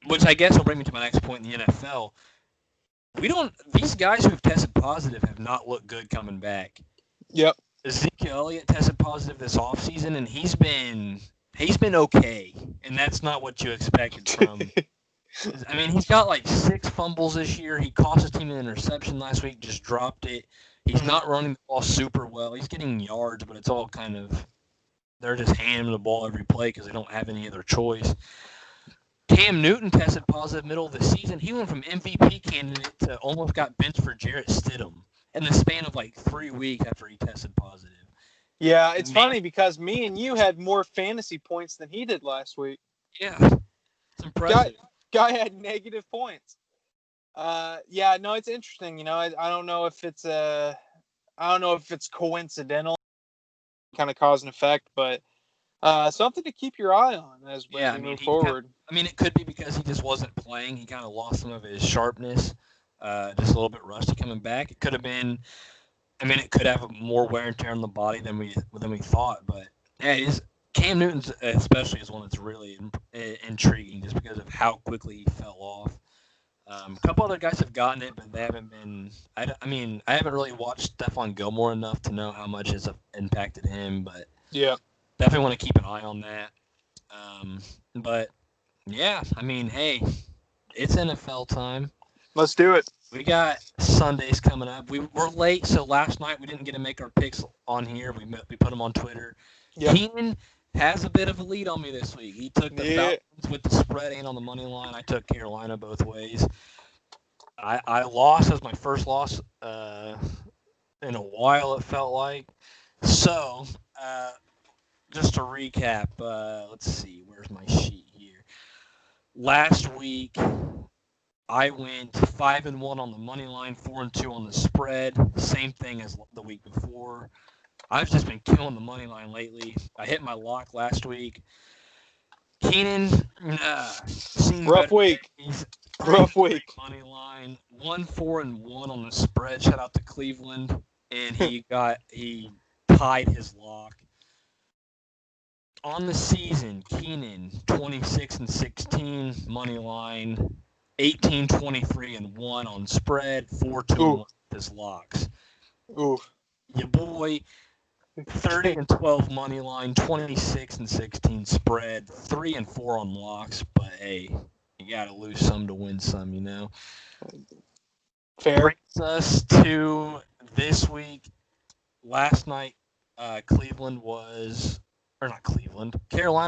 which I guess will bring me to my next point in the NFL. These guys who have tested positive have not looked good coming back. Yep. Ezekiel Elliott tested positive this offseason, and he's been okay, and that's not what you expected from. I mean, he's got like 6 fumbles this year. He cost his team an interception last week, just dropped it. He's not running the ball super well. He's getting yards, but it's all kind of they're just handing him the ball every play because they don't have any other choice. Cam Newton tested positive middle of the season. He went from MVP candidate to almost got benched for Jarrett Stidham in the span of like 3 weeks after he tested positive. Yeah, it's funny because me and you had more fantasy points than he did last week. Yeah, it's impressive. Guy had negative points. Yeah, no, it's interesting. You know, I don't know if it's coincidental, kind of cause and effect, but something to keep your eye on as we move forward. It could be because he just wasn't playing. He kind of lost some of his sharpness, just a little bit rusty coming back. It could have been. It could have more wear and tear on the body than we thought. But yeah, Cam Newton especially is one that's really intriguing just because of how quickly he fell off. A couple other guys have gotten it, but they haven't been. I haven't really watched Stephon Gilmore enough to know how much it's impacted him. But yeah, definitely want to keep an eye on that. But Yeah, I mean, hey, it's NFL time. Let's do it. We got Sundays coming up. We're late, so last night we didn't get to make our picks on here. We put them on Twitter. Yep. Keenan has a bit of a lead on me this week. He took the Yeah. Falcons with the spread and on the money line. I took Carolina both ways. I lost as my first loss in a while, it felt like. So, just to recap, let's see, where's my sheet here? Last week, I went 5-1 on the money line, 4-2 on the spread. Same thing as the week before. I've just been killing the money line lately. I hit my lock last week. Keenan, Rough week. Rough week. Money line, 1-4-1 on the spread. Shout out to Cleveland, and he tied his lock. On the season, Keenan 26-16 money line, 18-23-1 on spread, 4-2 with his locks. Ooh. Your boy 30-12 money line, 26-16 spread, 3-4 on locks. But hey, you gotta lose some to win some, you know. Fair. Brings us to this week. Last night, Carolina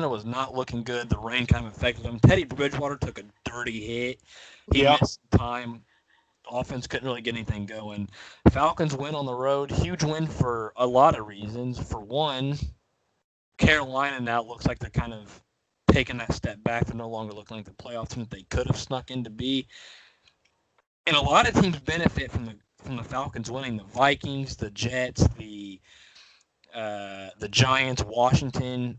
was not looking good. The rain kind of affected them. Teddy Bridgewater took a dirty hit. He missed time. Offense couldn't really get anything going. Falcons win on the road. Huge win for a lot of reasons. For one, Carolina now looks like they're kind of taking that step back. They're no longer looking like the playoff team that they could have snuck in to be. And a lot of teams benefit from the Falcons winning. The Vikings, the Jets, the Giants, Washington,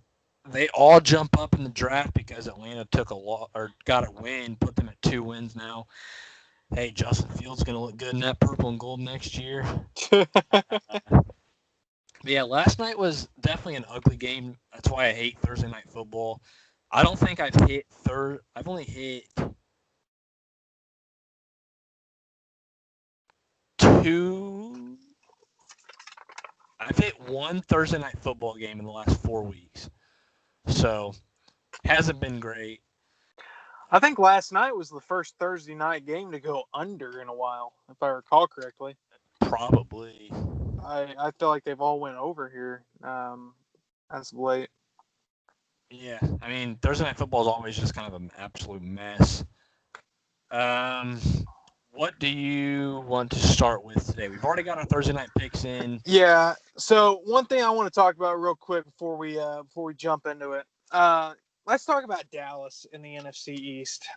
they all jump up in the draft because Atlanta got a win, put them at 2 wins now. Hey, Justin Fields going to look good in that purple and gold next year. Yeah, last night was definitely an ugly game. That's why I hate Thursday night football. I don't think I've hit I've only hit 2. I've hit 1 Thursday night football game in the last 4 weeks. So, hasn't been great. I think last night was the first Thursday night game to go under in a while, if I recall correctly. Probably. I feel like they've all went over here as of late. Yeah, I mean, Thursday night football is always just kind of an absolute mess. What do you want to start with today? We've already got our Thursday night picks in. Yeah. So one thing I want to talk about real quick before we jump into it. Let's talk about Dallas in the NFC East.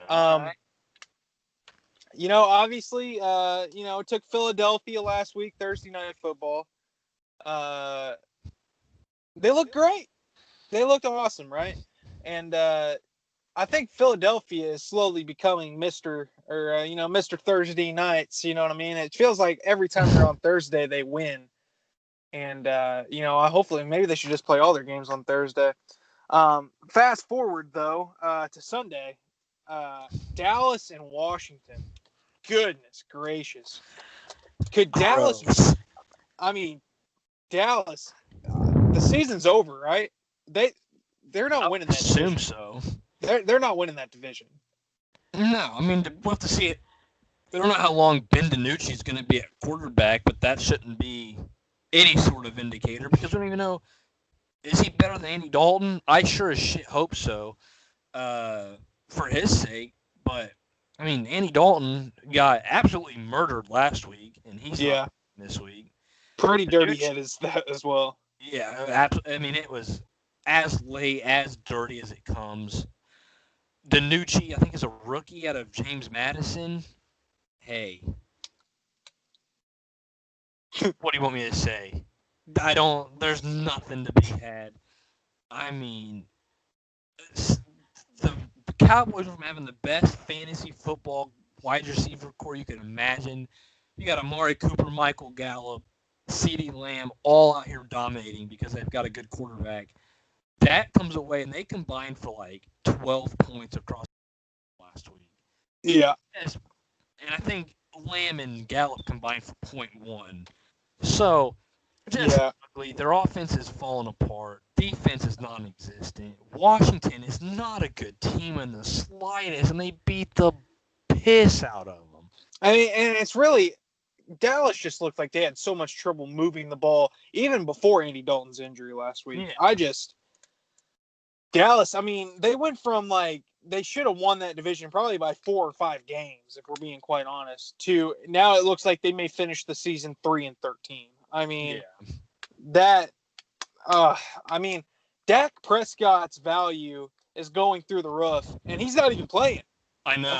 Obviously, it took Philadelphia last week, Thursday night football. They looked great. They looked awesome, right? And I think Philadelphia is slowly becoming Mr. Thursday nights. You know what I mean? It feels like every time they're on Thursday, they win. And, hopefully maybe they should just play all their games on Thursday. Fast forward, though, to Sunday. Dallas and Washington. Goodness gracious. Could Dallas... I mean, Dallas, the season's over, right? They're not winning that division. I assume so. They're not winning that division. No, I mean, we'll have to see it. We don't know how long Ben DiNucci's going to be at quarterback, but that shouldn't be any sort of indicator because we don't even know, is he better than Andy Dalton? I sure as shit hope so for his sake. But, I mean, Andy Dalton got absolutely murdered last week, and he's not this week. Pretty dirty hit is that as well. Yeah, I mean, it was as late, as dirty as it comes. DiNucci, I think, is a rookie out of James Madison. Hey. What do you want me to say? There's nothing to be had. I mean, the Cowboys are having the best fantasy football wide receiver core you can imagine. You got Amari Cooper, Michael Gallup, CeeDee Lamb, all out here dominating because they've got a good quarterback. That comes away, and they combined for like 12 points across last week. Yeah. And I think Lamb and Gallup combined for 0.1. So, Just Yeah. ugly. Their offense is falling apart. Defense is non-existent. Washington is not a good team in the slightest, and they beat the piss out of them. I mean, and it's really Dallas just looked like they had so much trouble moving the ball even before Andy Dalton's injury last week. Yeah. Dallas, I mean, they went from they should have won that division probably by 4 or 5 games, if we're being quite honest, to now it looks like they may finish the season 3-13. I mean, that, I mean, Dak Prescott's value is going through the roof, and he's not even playing. I know.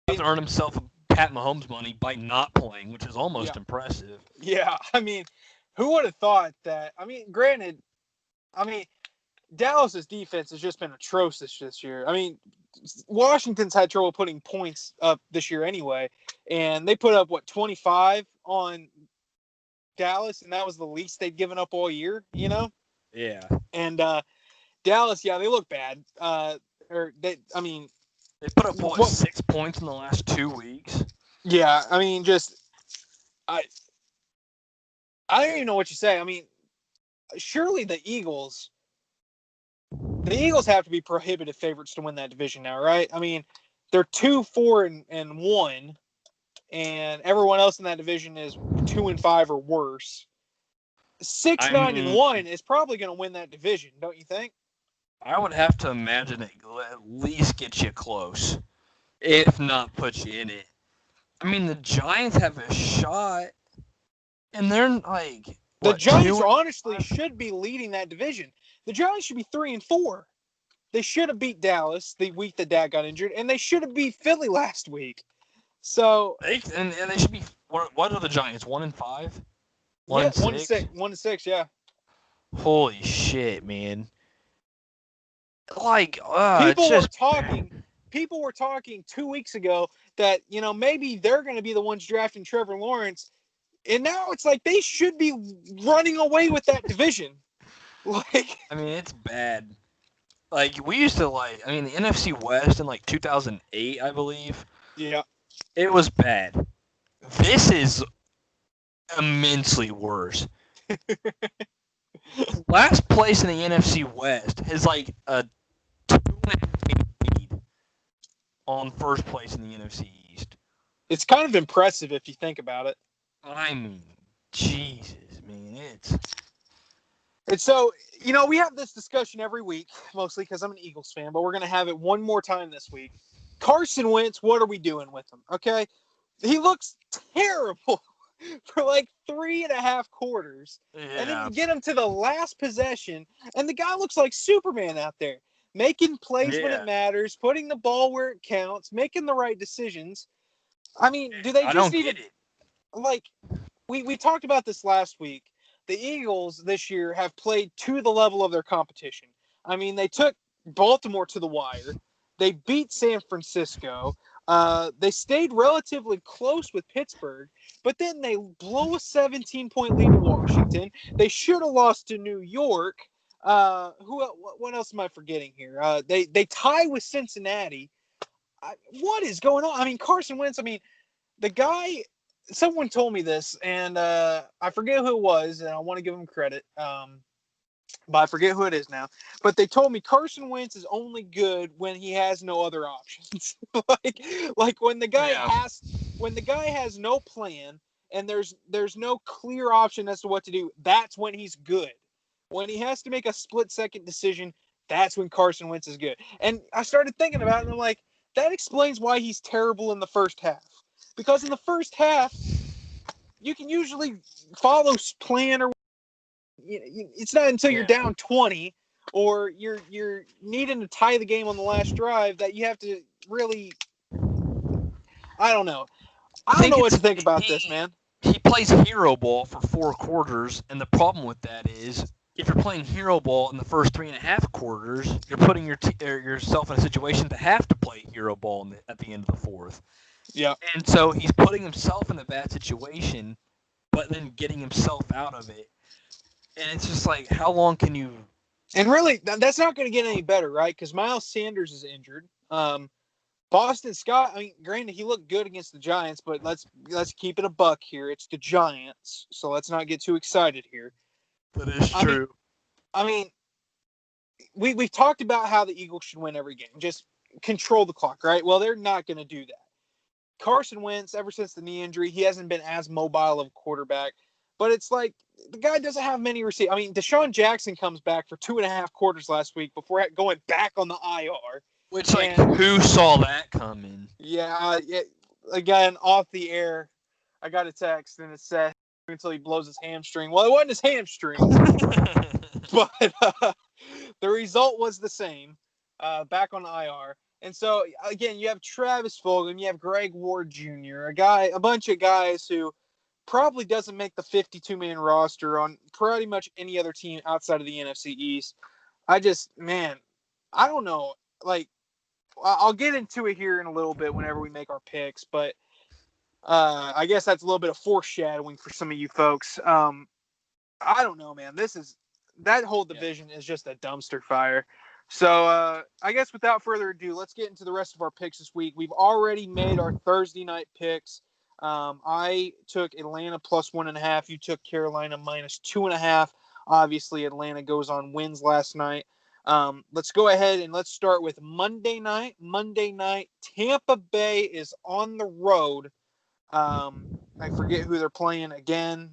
He has to earn himself Pat Mahomes money by not playing, which is almost impressive. Yeah, I mean, who would have thought that? I mean, granted, Dallas's defense has just been atrocious this year. I mean, Washington's had trouble putting points up this year anyway, and they put up 25 on Dallas, and that was the least they'd given up all year, you know? Yeah. And Dallas, they look bad. They put up 6 points in the last 2 weeks. Yeah, I mean, I don't even know what you say. I mean, surely the Eagles have to be prohibitive favorites to win that division now, right? I mean, they're 2-4-1, and everyone else in that division is 2-5 or worse. 6-9-1 is probably going to win that division, don't you think? I would have to imagine it at least gets you close, if not put you in it. I mean, the Giants have a shot, and they're like the Giants honestly should be leading that division. The Giants should be 3-4. They should have beat Dallas the week that Dak got injured, and they should have beat Philly last week. So they should be. What are the Giants? 1-5. 1-6. 1-6. Yeah. Holy shit, man! People were talking 2 weeks ago that maybe they're going to be the ones drafting Trevor Lawrence, and now it's like they should be running away with that division. I mean, it's bad. We used to the NFC West in 2008, I believe. Yeah. It was bad. This is immensely worse. Last place in the NFC West has a 2.5 lead on first place in the NFC East. It's kind of impressive if you think about it. I mean, Jesus, man, And so, we have this discussion every week, mostly because I'm an Eagles fan, but we're going to have it one more time this week. Carson Wentz, what are we doing with him? Okay. He looks terrible for 3.5 quarters. Yeah. And then you get him to the last possession, and the guy looks like Superman out there, making plays when it matters, putting the ball where it counts, making the right decisions. I mean, do they just get it. We talked about this last week. The Eagles this year have played to the level of their competition. I mean, they took Baltimore to the wire. They beat San Francisco. They stayed relatively close with Pittsburgh, but then they blow a 17-point lead to Washington. They should have lost to New York. What else am I forgetting here? They tie with Cincinnati. What is going on? I mean, Carson Wentz, the guy, someone told me this, and I forget who it was, and I want to give him credit. But I forget who it is now. But they told me Carson Wentz is only good when he has no other options. like when the guy has no plan and there's no clear option as to what to do, that's when he's good. When he has to make a split-second decision, that's when Carson Wentz is good. And I started thinking about it, and I'm like, that explains why he's terrible in the first half. Because in the first half, you can usually follow plan or it's not until you're down 20 or you're needing to tie the game on the last drive that you have to really. I don't know. I don't know what to think about this, man. He plays hero ball for 4 quarters, and the problem with that is if you're playing hero ball in the first 3.5 quarters, you're putting yourself in a situation to have to play hero ball at the end of the fourth. Yeah. And so he's putting himself in a bad situation, but then getting himself out of it. And it's just how long can you? And really, that's not going to get any better, right? Because Miles Sanders is injured. Boston Scott, I mean, granted, he looked good against the Giants, but let's keep it a buck here. It's the Giants, so let's not get too excited here. That is true. I mean, we've talked about how the Eagles should win every game. Just control the clock, right? Well, they're not going to do that. Carson Wentz, ever since the knee injury, he hasn't been as mobile of a quarterback. But it's like the guy doesn't have many receivers. I mean, Deshaun Jackson comes back for 2.5 quarters last week before going back on the IR. Which, who saw that coming? Yeah, again, off the air, I got a text, and it said until he blows his hamstring. Well, it wasn't his hamstring, but the result was the same, back on the IR. And so, again, you have Travis Fulgham, you have Greg Ward Jr., a bunch of guys who probably doesn't make the 52-man roster on pretty much any other team outside of the NFC East. I don't know. Like, I'll get into it here in a little bit whenever we make our picks, but I guess that's a little bit of foreshadowing for some of you folks. I don't know, man. That whole division is just a dumpster fire. So I guess without further ado, let's get into the rest of our picks this week. We've already made our Thursday night picks. I took Atlanta plus 1.5. You took Carolina minus 2.5. Obviously, Atlanta goes on wins last night. Let's go ahead and let's start with Monday night. Monday night, Tampa Bay is on the road. I forget who they're playing again.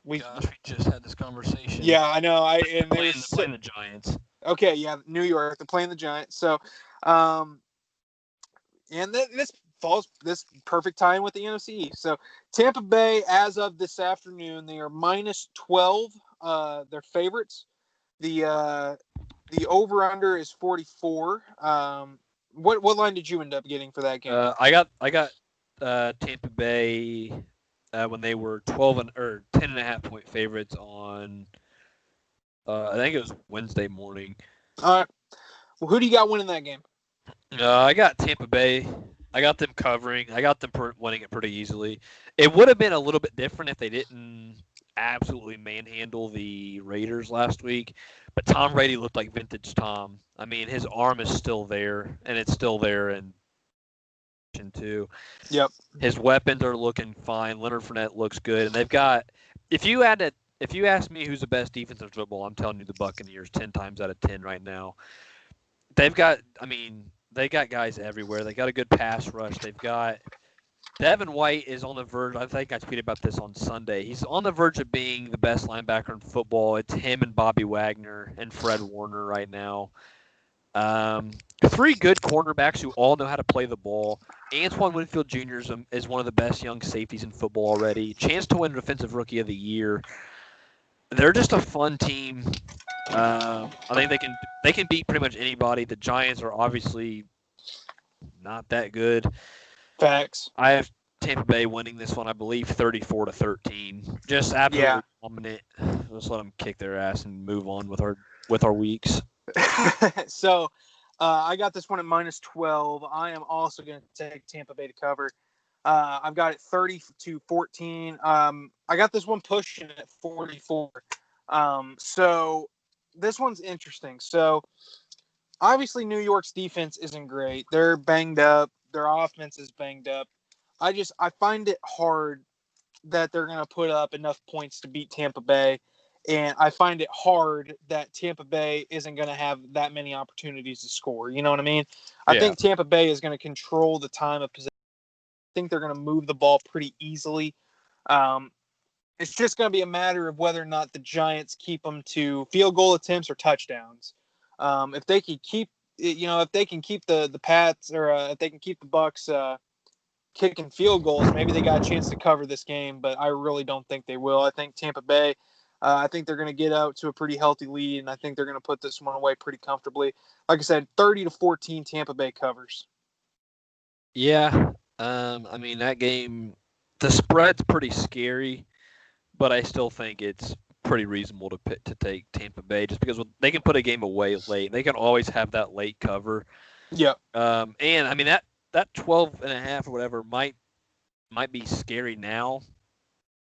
We just had this conversation. Yeah, I know. They're playing the Giants. Okay, yeah, New York. They're playing the Giants. So, and this falls this perfect time with the NFC East. So, Tampa Bay, as of this afternoon, they are minus 12. They're favorites. The over/under is 44. What line did you end up getting for that game? I got Tampa Bay when they were 10.5 point favorites on I think it was Wednesday morning. Well, who do you got winning that game? I got Tampa Bay. I got them covering. I got them winning it pretty easily. It would have been a little bit different if they didn't absolutely manhandle the Raiders last week. But Tom Brady looked like vintage Tom. I mean, his arm is still there, and it's still there in too. Yep. His weapons are looking fine. Leonard Fournette looks good, and they've got. If you ask me who's the best defensive football, I'm telling you the Buccaneers 10 times out of 10 right now. They got guys everywhere. They got a good pass rush. They've got Devin White is on the verge. I think I tweeted about this on Sunday. He's on the verge of being the best linebacker in football. It's him and Bobby Wagner and Fred Warner right now. 3 good cornerbacks who all know how to play the ball. Antoine Winfield Jr. is one of the best young safeties in football already. Chance to win Defensive Rookie of the Year. They're just a fun team. I think they can beat pretty much anybody. The Giants are obviously not that good. Facts. I have Tampa Bay winning this one, I believe, 34-13. Just absolutely dominant. Just let them kick their ass and move on with our weeks. So, I got this one at minus 12. I am also going to take Tampa Bay to cover. I've got it 30-14. I got this one pushing at 44. So this one's interesting. So obviously New York's defense isn't great. They're banged up. Their offense is banged up. I find it hard that they're going to put up enough points to beat Tampa Bay. And I find it hard that Tampa Bay isn't going to have that many opportunities to score. You know what I mean? I think Tampa Bay is going to control the time of possession. I think they're going to move the ball pretty easily. It's just going to be a matter of whether or not the Giants keep them to field goal attempts or touchdowns. If they can keep, if they can keep the Pats or if they can keep the Bucks kicking field goals, maybe they got a chance to cover this game. But I really don't think they will. I think Tampa Bay. I think they're going to get out to a pretty healthy lead, and I think they're going to put this one away pretty comfortably. Like I said, 30-14 Tampa Bay covers. Yeah. I mean, that game, the spread's pretty scary, but I still think it's pretty reasonable to take Tampa Bay just because they can put a game away late. They can always have that late cover. Yeah. And, I mean, that 12.5 or whatever might be scary now.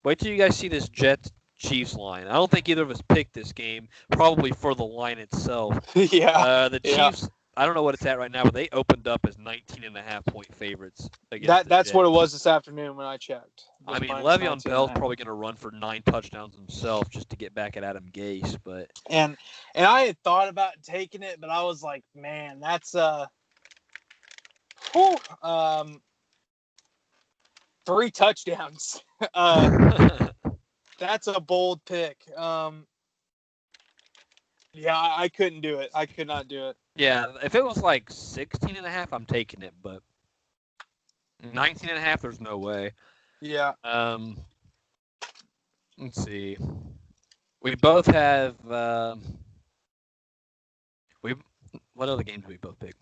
Wait till you guys see this Jets-Chiefs line. I don't think either of us picked this game, probably for the line itself. Yeah. The Chiefs, I don't know what it's at right now, but they opened up as 19.5-point favorites against the That's what it Jets. was this afternoon when I checked. I Was mean, minus Le'Veon 19 and a Bell's half. probably going to run for 9 touchdowns himself just to get back at Adam Gase, but And I had thought about taking it, but I was like, man, that's whew, 3 touchdowns. That's a bold pick. Yeah, I couldn't do it. I could not do it. yeah, if it was like 16.5, I'm taking it, but 19.5, there's no way. Yeah. Let's see. We both have what other games did we both pick?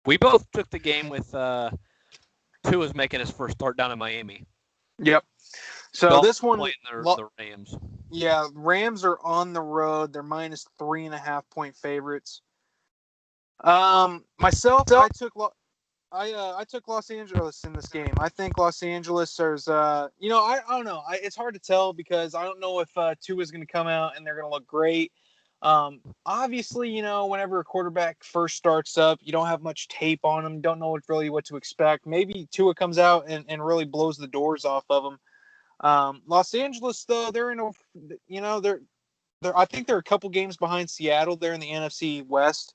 We both took the game with Tua's making his first start down in Miami. Yep. So Dolphins this one, playing the Rams. Yeah, Rams are on the road. They're minus 3.5 point favorites. Myself, I took Los Angeles in this game. I think Los Angeles is, I don't know. It's hard to tell because I don't know if Tua is going to come out and they're going to look great. Obviously, whenever a quarterback first starts up, you don't have much tape on him. Don't know what to expect. Maybe Tua comes out and really blows the doors off of him. Los Angeles, though, they're in a, I think they're a couple games behind Seattle. They're in the NFC West.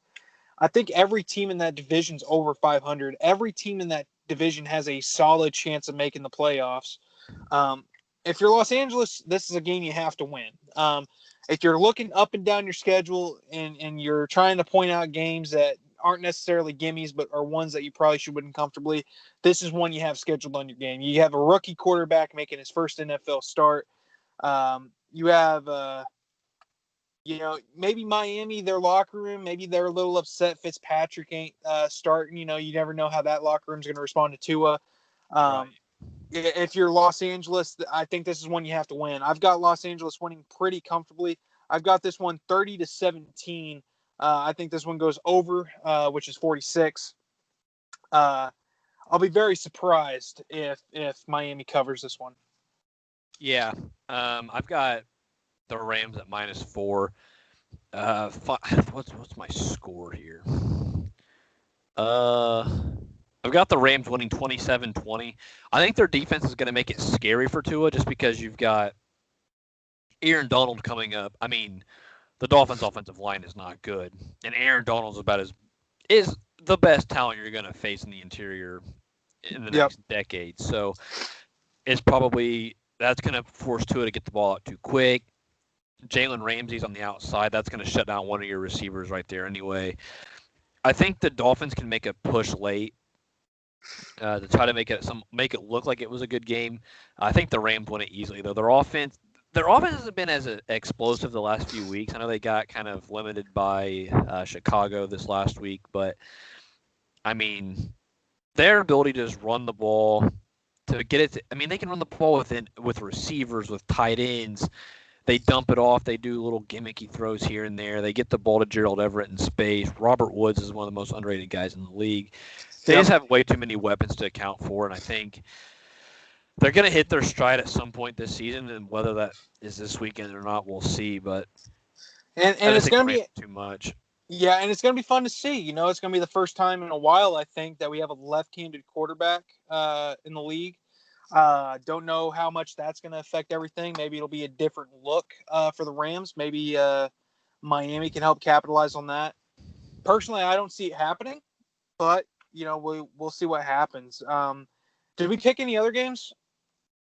I think every team in that division's over 500. Every team in that division has a solid chance of making the playoffs. If you're Los Angeles, this is a game you have to win. If you're looking up and down your schedule and you're trying to point out games that aren't necessarily gimmies, but are ones that you probably should win comfortably, this is one you have scheduled on your game. You have a rookie quarterback making his first NFL start. You have, maybe Miami, their locker room, maybe they're a little upset Fitzpatrick ain't starting. You never know how that locker room's going to respond to Tua. Right. If you're Los Angeles, I think this is one you have to win. I've got Los Angeles winning pretty comfortably. I've got this one 30-17. I think this one goes over, which is 46. I'll be very surprised if Miami covers this one. Yeah. I've got the Rams at -4. What's my score here? I've got the Rams winning 27-20. I think their defense is going to make it scary for Tua just because you've got Aaron Donald coming up. I mean, the Dolphins' offensive line is not good, and Aaron Donald's is the best talent you're going to face in the interior in the next decade. So it's probably that's going to force Tua to get the ball out too quick. Jalen Ramsey's on the outside. That's going to shut down one of your receivers right there anyway. I think the Dolphins can make a push late to try to make it look like it was a good game. I think the Rams win it easily though. Their offense hasn't been as explosive the last few weeks. I know they got kind of limited by Chicago this last week, but I mean their ability to just run the ball to get it. They can run the ball with receivers, with tight ends. They dump it off. They do little gimmicky throws here and there. They get the ball to Gerald Everett in space. Robert Woods is one of the most underrated guys in the league. They just have way too many weapons to account for, and I think they're going to hit their stride at some point this season, and whether that is this weekend or not, we'll see. But it's going to be too much. Yeah, and it's going to be fun to see. It's going to be the first time in a while, I think, that we have a left-handed quarterback in the league. Don't know how much that's going to affect everything. Maybe it'll be a different look for the Rams. Maybe Miami can help capitalize on that. Personally, I don't see it happening, but we'll see what happens. Did we pick any other games?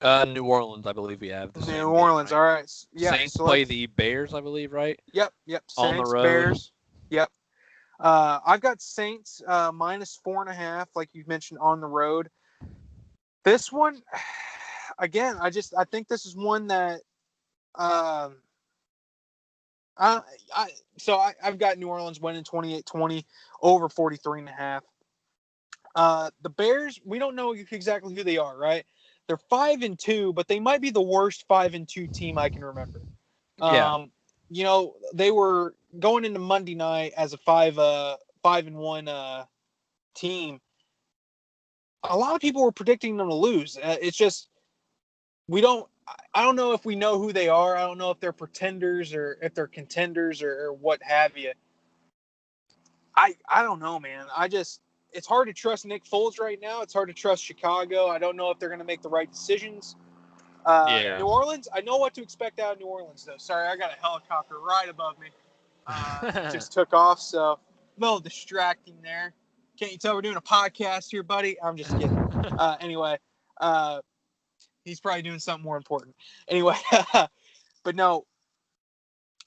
New Orleans, I believe we have. New Orleans, game, right? all right. Yeah, Saints play the Bears, I believe, right? Yep. Saints, on the road. Bears. Yep. I've got Saints -4.5, like you mentioned, on the road. This one, again, I think this is one that I've got New Orleans winning 28-20 over 43.5. The Bears, we don't know exactly who they are, right? They're 5-2, but they might be the worst 5-2 team I can remember. Yeah. They were going into Monday night as a 5-1 team. A lot of people were predicting them to lose. It's just I don't know if we know who they are. I don't know if they're pretenders or if they're contenders or what have you. I don't know, man. It's hard to trust Nick Foles right now. It's hard to trust Chicago. I don't know if they're going to make the right decisions. Yeah. New Orleans, I know what to expect out of New Orleans, though. Sorry, I got a helicopter right above me. Just took off, so a little distracting there. Can't you tell we're doing a podcast here, buddy? I'm just kidding. Anyway, he's probably doing something more important. Anyway, but no,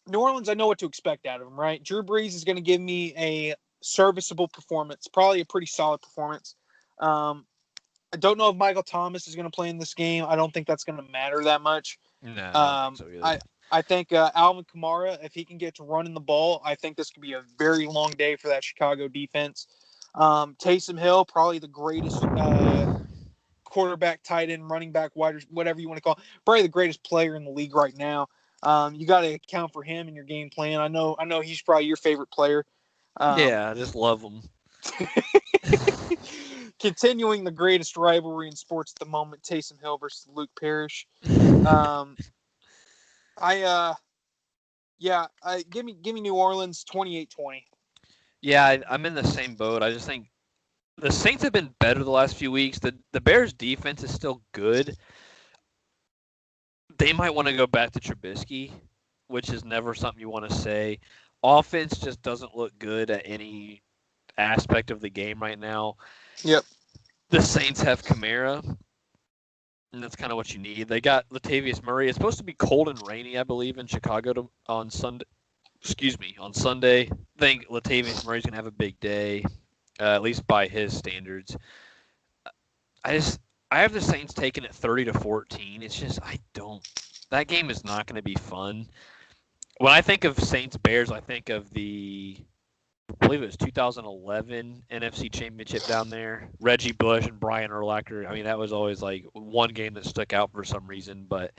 New Orleans, I know what to expect out of him, right? Drew Brees is going to give me a serviceable performance, probably a pretty solid performance. I don't know if Michael Thomas is going to play in this game. I don't think that's going to matter that much. No, I don't think so either. I think Alvin Kamara, if he can get to running the ball, I think this could be a very long day for that Chicago defense. Taysom Hill, probably the greatest quarterback, tight end, running back, whatever you want to call it, probably the greatest player in the league right now. You got to account for him in your game plan. I know he's probably your favorite player. Yeah, I just love him. Continuing the greatest rivalry in sports at the moment, Taysom Hill versus Luke Parrish. Give me New Orleans 28-20. Yeah, I'm in the same boat. I just think the Saints have been better the last few weeks. The Bears' defense is still good. They might want to go back to Trubisky, which is never something you want to say. Offense just doesn't look good at any aspect of the game right now. Yep. The Saints have Kamara, and that's kind of what you need. They got Latavius Murray. It's supposed to be cold and rainy, I believe, in Chicago on Sunday. On Sunday. I think Latavius Murray's going to have a big day, at least by his standards. I have the Saints taking it 30-14. It's just that game is not going to be fun. When I think of Saints Bears, I think of I believe it was 2011 NFC Championship down there. Reggie Bush and Brian Urlacher. I mean, that was always like one game that stuck out for some reason. But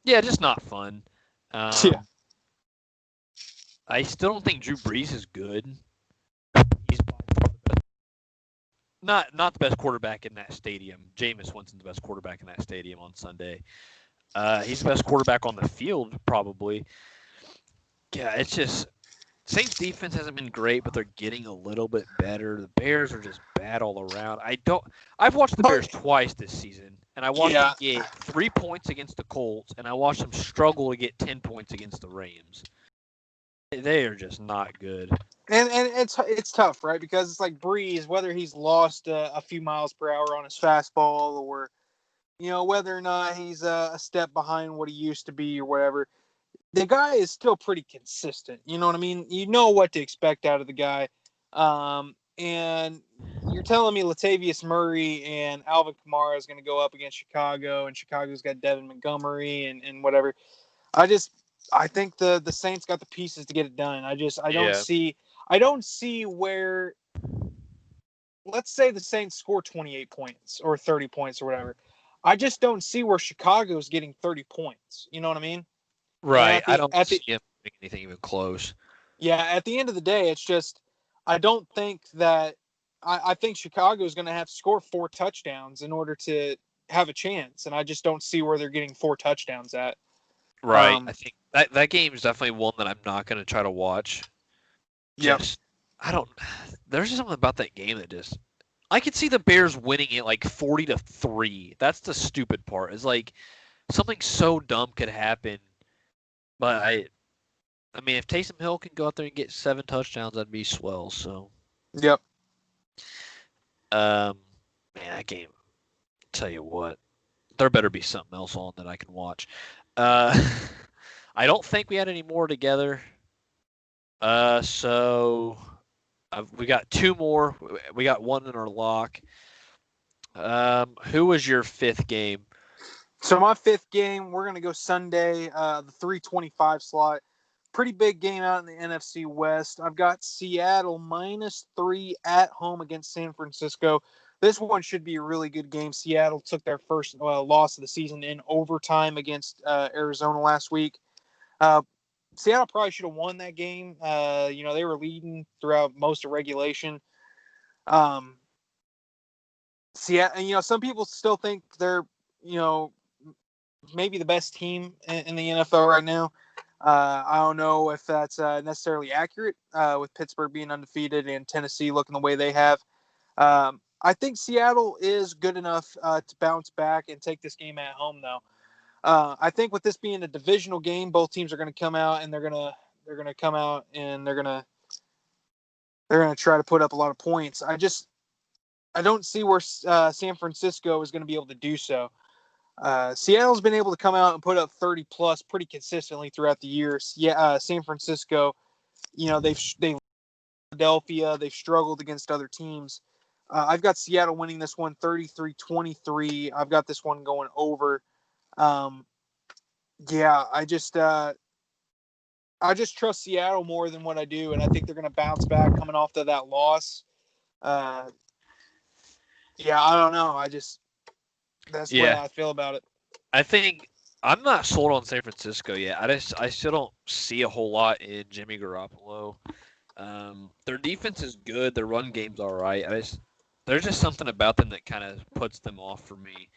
yeah, just not fun. Yeah. I still don't think Drew Brees is good. He's by far the best. Not the best quarterback in that stadium. Jameis Winston's the best quarterback in that stadium on Sunday. He's the best quarterback on the field, probably. Yeah, it's just Saints defense hasn't been great, but they're getting a little bit better. The Bears are just bad all around. I've watched the Bears twice this season, and I watched them get 3 points against the Colts, and I watched them struggle to get 10 points against the Rams. They are just not good. And it's tough, right? Because it's like Breeze, whether he's lost a few miles per hour on his fastball or, whether or not he's a step behind what he used to be or whatever, the guy is still pretty consistent. You know what I mean? You know what to expect out of the guy. And you're telling me Latavius Murray and Alvin Kamara is going to go up against Chicago, and Chicago's got Devin Montgomery and whatever. I think the Saints got the pieces to get it done. I don't see where, let's say the Saints score 28 points or 30 points or whatever. I just don't see where Chicago's getting 30 points. You know what I mean? Right. I don't see him doing anything even close. Yeah, at the end of the day, it's just I don't think that I think Chicago is going to have to score 4 touchdowns in order to have a chance, and I just don't see where they're getting 4 touchdowns at. Right. I think that game is definitely one that I'm not going to try to watch. There's just something about that game that I could see the Bears winning it like 40-3. That's the stupid part. It's like something so dumb could happen. But I mean, if Taysom Hill can go out there and get 7 touchdowns, that'd be swell. So. Yep. Man, that game. Tell you what, there better be something else on that I can watch. I don't think we had any more together. So we got 2 more. We got 1 in our lock. Who was your 5th game? So my 5th game, we're going to go Sunday, the 3:25 slot. Pretty big game out in the NFC West. I've got Seattle -3 at home against San Francisco. This one should be a really good game. Seattle took their first loss of the season in overtime against Arizona last week. Seattle probably should have won that game. They were leading throughout most of regulation. Seattle, some people still think they're, maybe the best team in the NFL right now. I don't know if that's necessarily accurate with Pittsburgh being undefeated and Tennessee looking the way they have. I think Seattle is good enough to bounce back and take this game at home, though. I think with this being a divisional game, both teams are going to come out and they're going to come out and they're going to try to put up a lot of points. I don't see where San Francisco is going to be able to do so. Seattle's been able to come out and put up 30 plus pretty consistently throughout the years. Yeah, San Francisco, they've Philadelphia, they've struggled against other teams. I've got Seattle winning this one 33-23. I've got this one going over. Yeah, I just trust Seattle more than what I do, and I think they're going to bounce back coming off of that loss. Yeah, I don't know. That's the way I feel about it. I think I'm not sold on San Francisco yet. I still don't see a whole lot in Jimmy Garoppolo. Their defense is good. Their run game's all right. There's just something about them that kind of puts them off for me.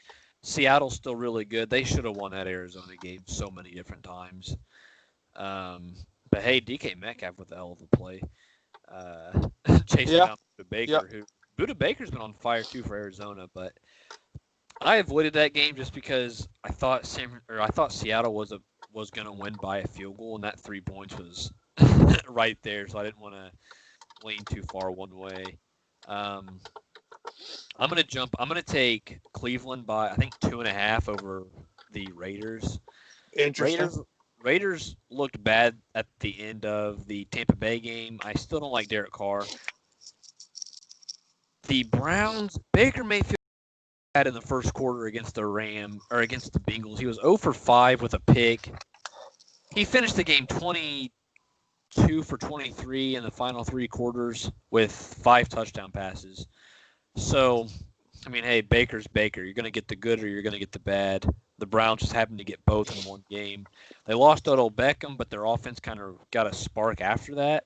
Seattle's still really good. They should have won that Arizona game so many different times. But hey, DK Metcalf with a hell of a play. Chasing down Buda Baker, Buda Baker's been on fire too for Arizona, but I avoided that game just because I thought Seattle was going to win by a field goal, and that 3 points was right there, so I didn't want to lean too far one way. I'm going to take Cleveland by, I think, 2.5 over the Raiders. Interesting. Raiders looked bad at the end of the Tampa Bay game. I still don't like Derek Carr. The Browns, Baker Mayfield had in the first quarter against the Bengals. He was 0 for 5 with a pick. He finished the game 22 for 23 in the final 3 quarters with 5 touchdown passes. So, I mean, hey, Baker's Baker. You're going to get the good or you're going to get the bad. The Browns just happened to get both in one game. They lost Odell Beckham, but their offense kind of got a spark after that.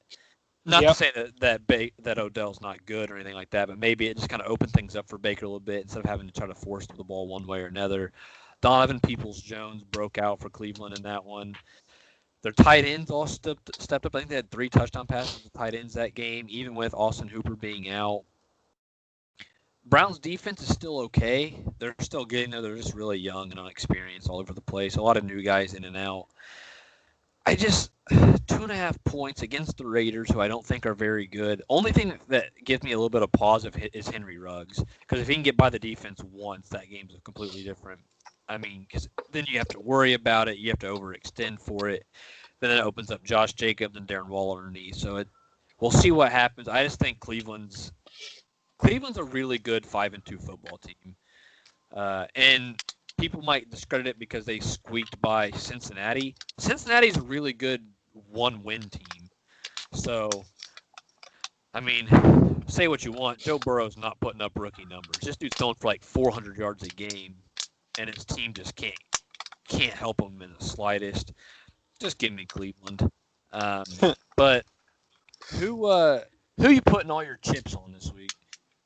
Not to say that Odell's not good or anything like that, but maybe it just kind of opened things up for Baker a little bit instead of having to try to force the ball one way or another. Donovan Peoples-Jones broke out for Cleveland in that one. Their tight ends all stepped up. I think they had 3 touchdown passes to tight ends that game, even with Austin Hooper being out. Browns defense is still okay. They're still getting there. They're just really young and unexperienced all over the place. A lot of new guys in and out. 2.5 points against the Raiders, who I don't think are very good. Only thing that gives me a little bit of positive is Henry Ruggs, because if he can get by the defense once, that game's completely different. I mean, because then you have to worry about it. You have to overextend for it. Then it opens up Josh Jacobs and Darren Waller underneath. So we'll see what happens. I just think Cleveland's a really good 5-2 football team, and people might discredit it because they squeaked by Cincinnati. Cincinnati's a really good 1-win team. So, I mean, say what you want. Joe Burrow's not putting up rookie numbers. This dude's throwing for like 400 yards a game, and his team just can't help him in the slightest. Just give me Cleveland. But who are you putting all your chips on this week?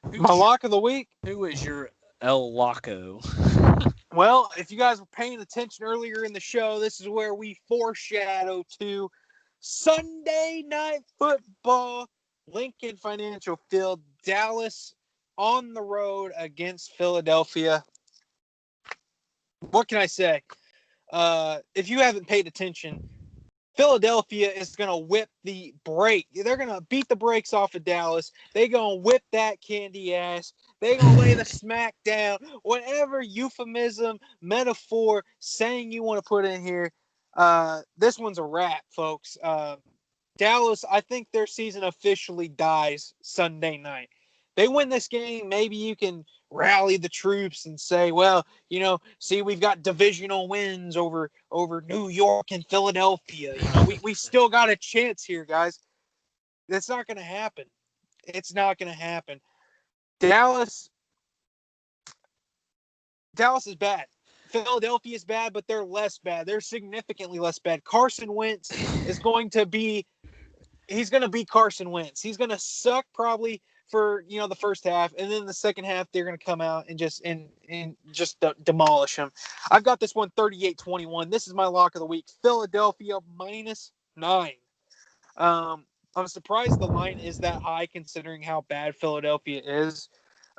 My lock of the week? Who is your El Loco? Well, if you guys were paying attention earlier in the show, this is where we foreshadow to Sunday Night Football, Lincoln Financial Field, Dallas on the road against Philadelphia. What can I say? If you haven't paid attention, Philadelphia is going to whip the brake. They're going to beat the brakes off of Dallas. They're going to whip that candy ass. They're going to lay the smack down. Whatever euphemism, metaphor, saying you want to put in here, this one's a wrap, folks. Dallas, I think their season officially dies Sunday night. They win this game, maybe you can rally the troops and say, well, see, we've got divisional wins over New York and Philadelphia. We still got a chance here, guys. That's not going to happen. It's not going to happen. Dallas is bad. Philadelphia is bad, but they're less bad. They're significantly less bad. Carson Wentz is going to be Carson Wentz. He's going to suck probably for the first half, and then the second half they're going to come out and just demolish them. I've got this one 38-21. This is my lock of the week. Philadelphia -9. I'm surprised the line is that high considering how bad Philadelphia is.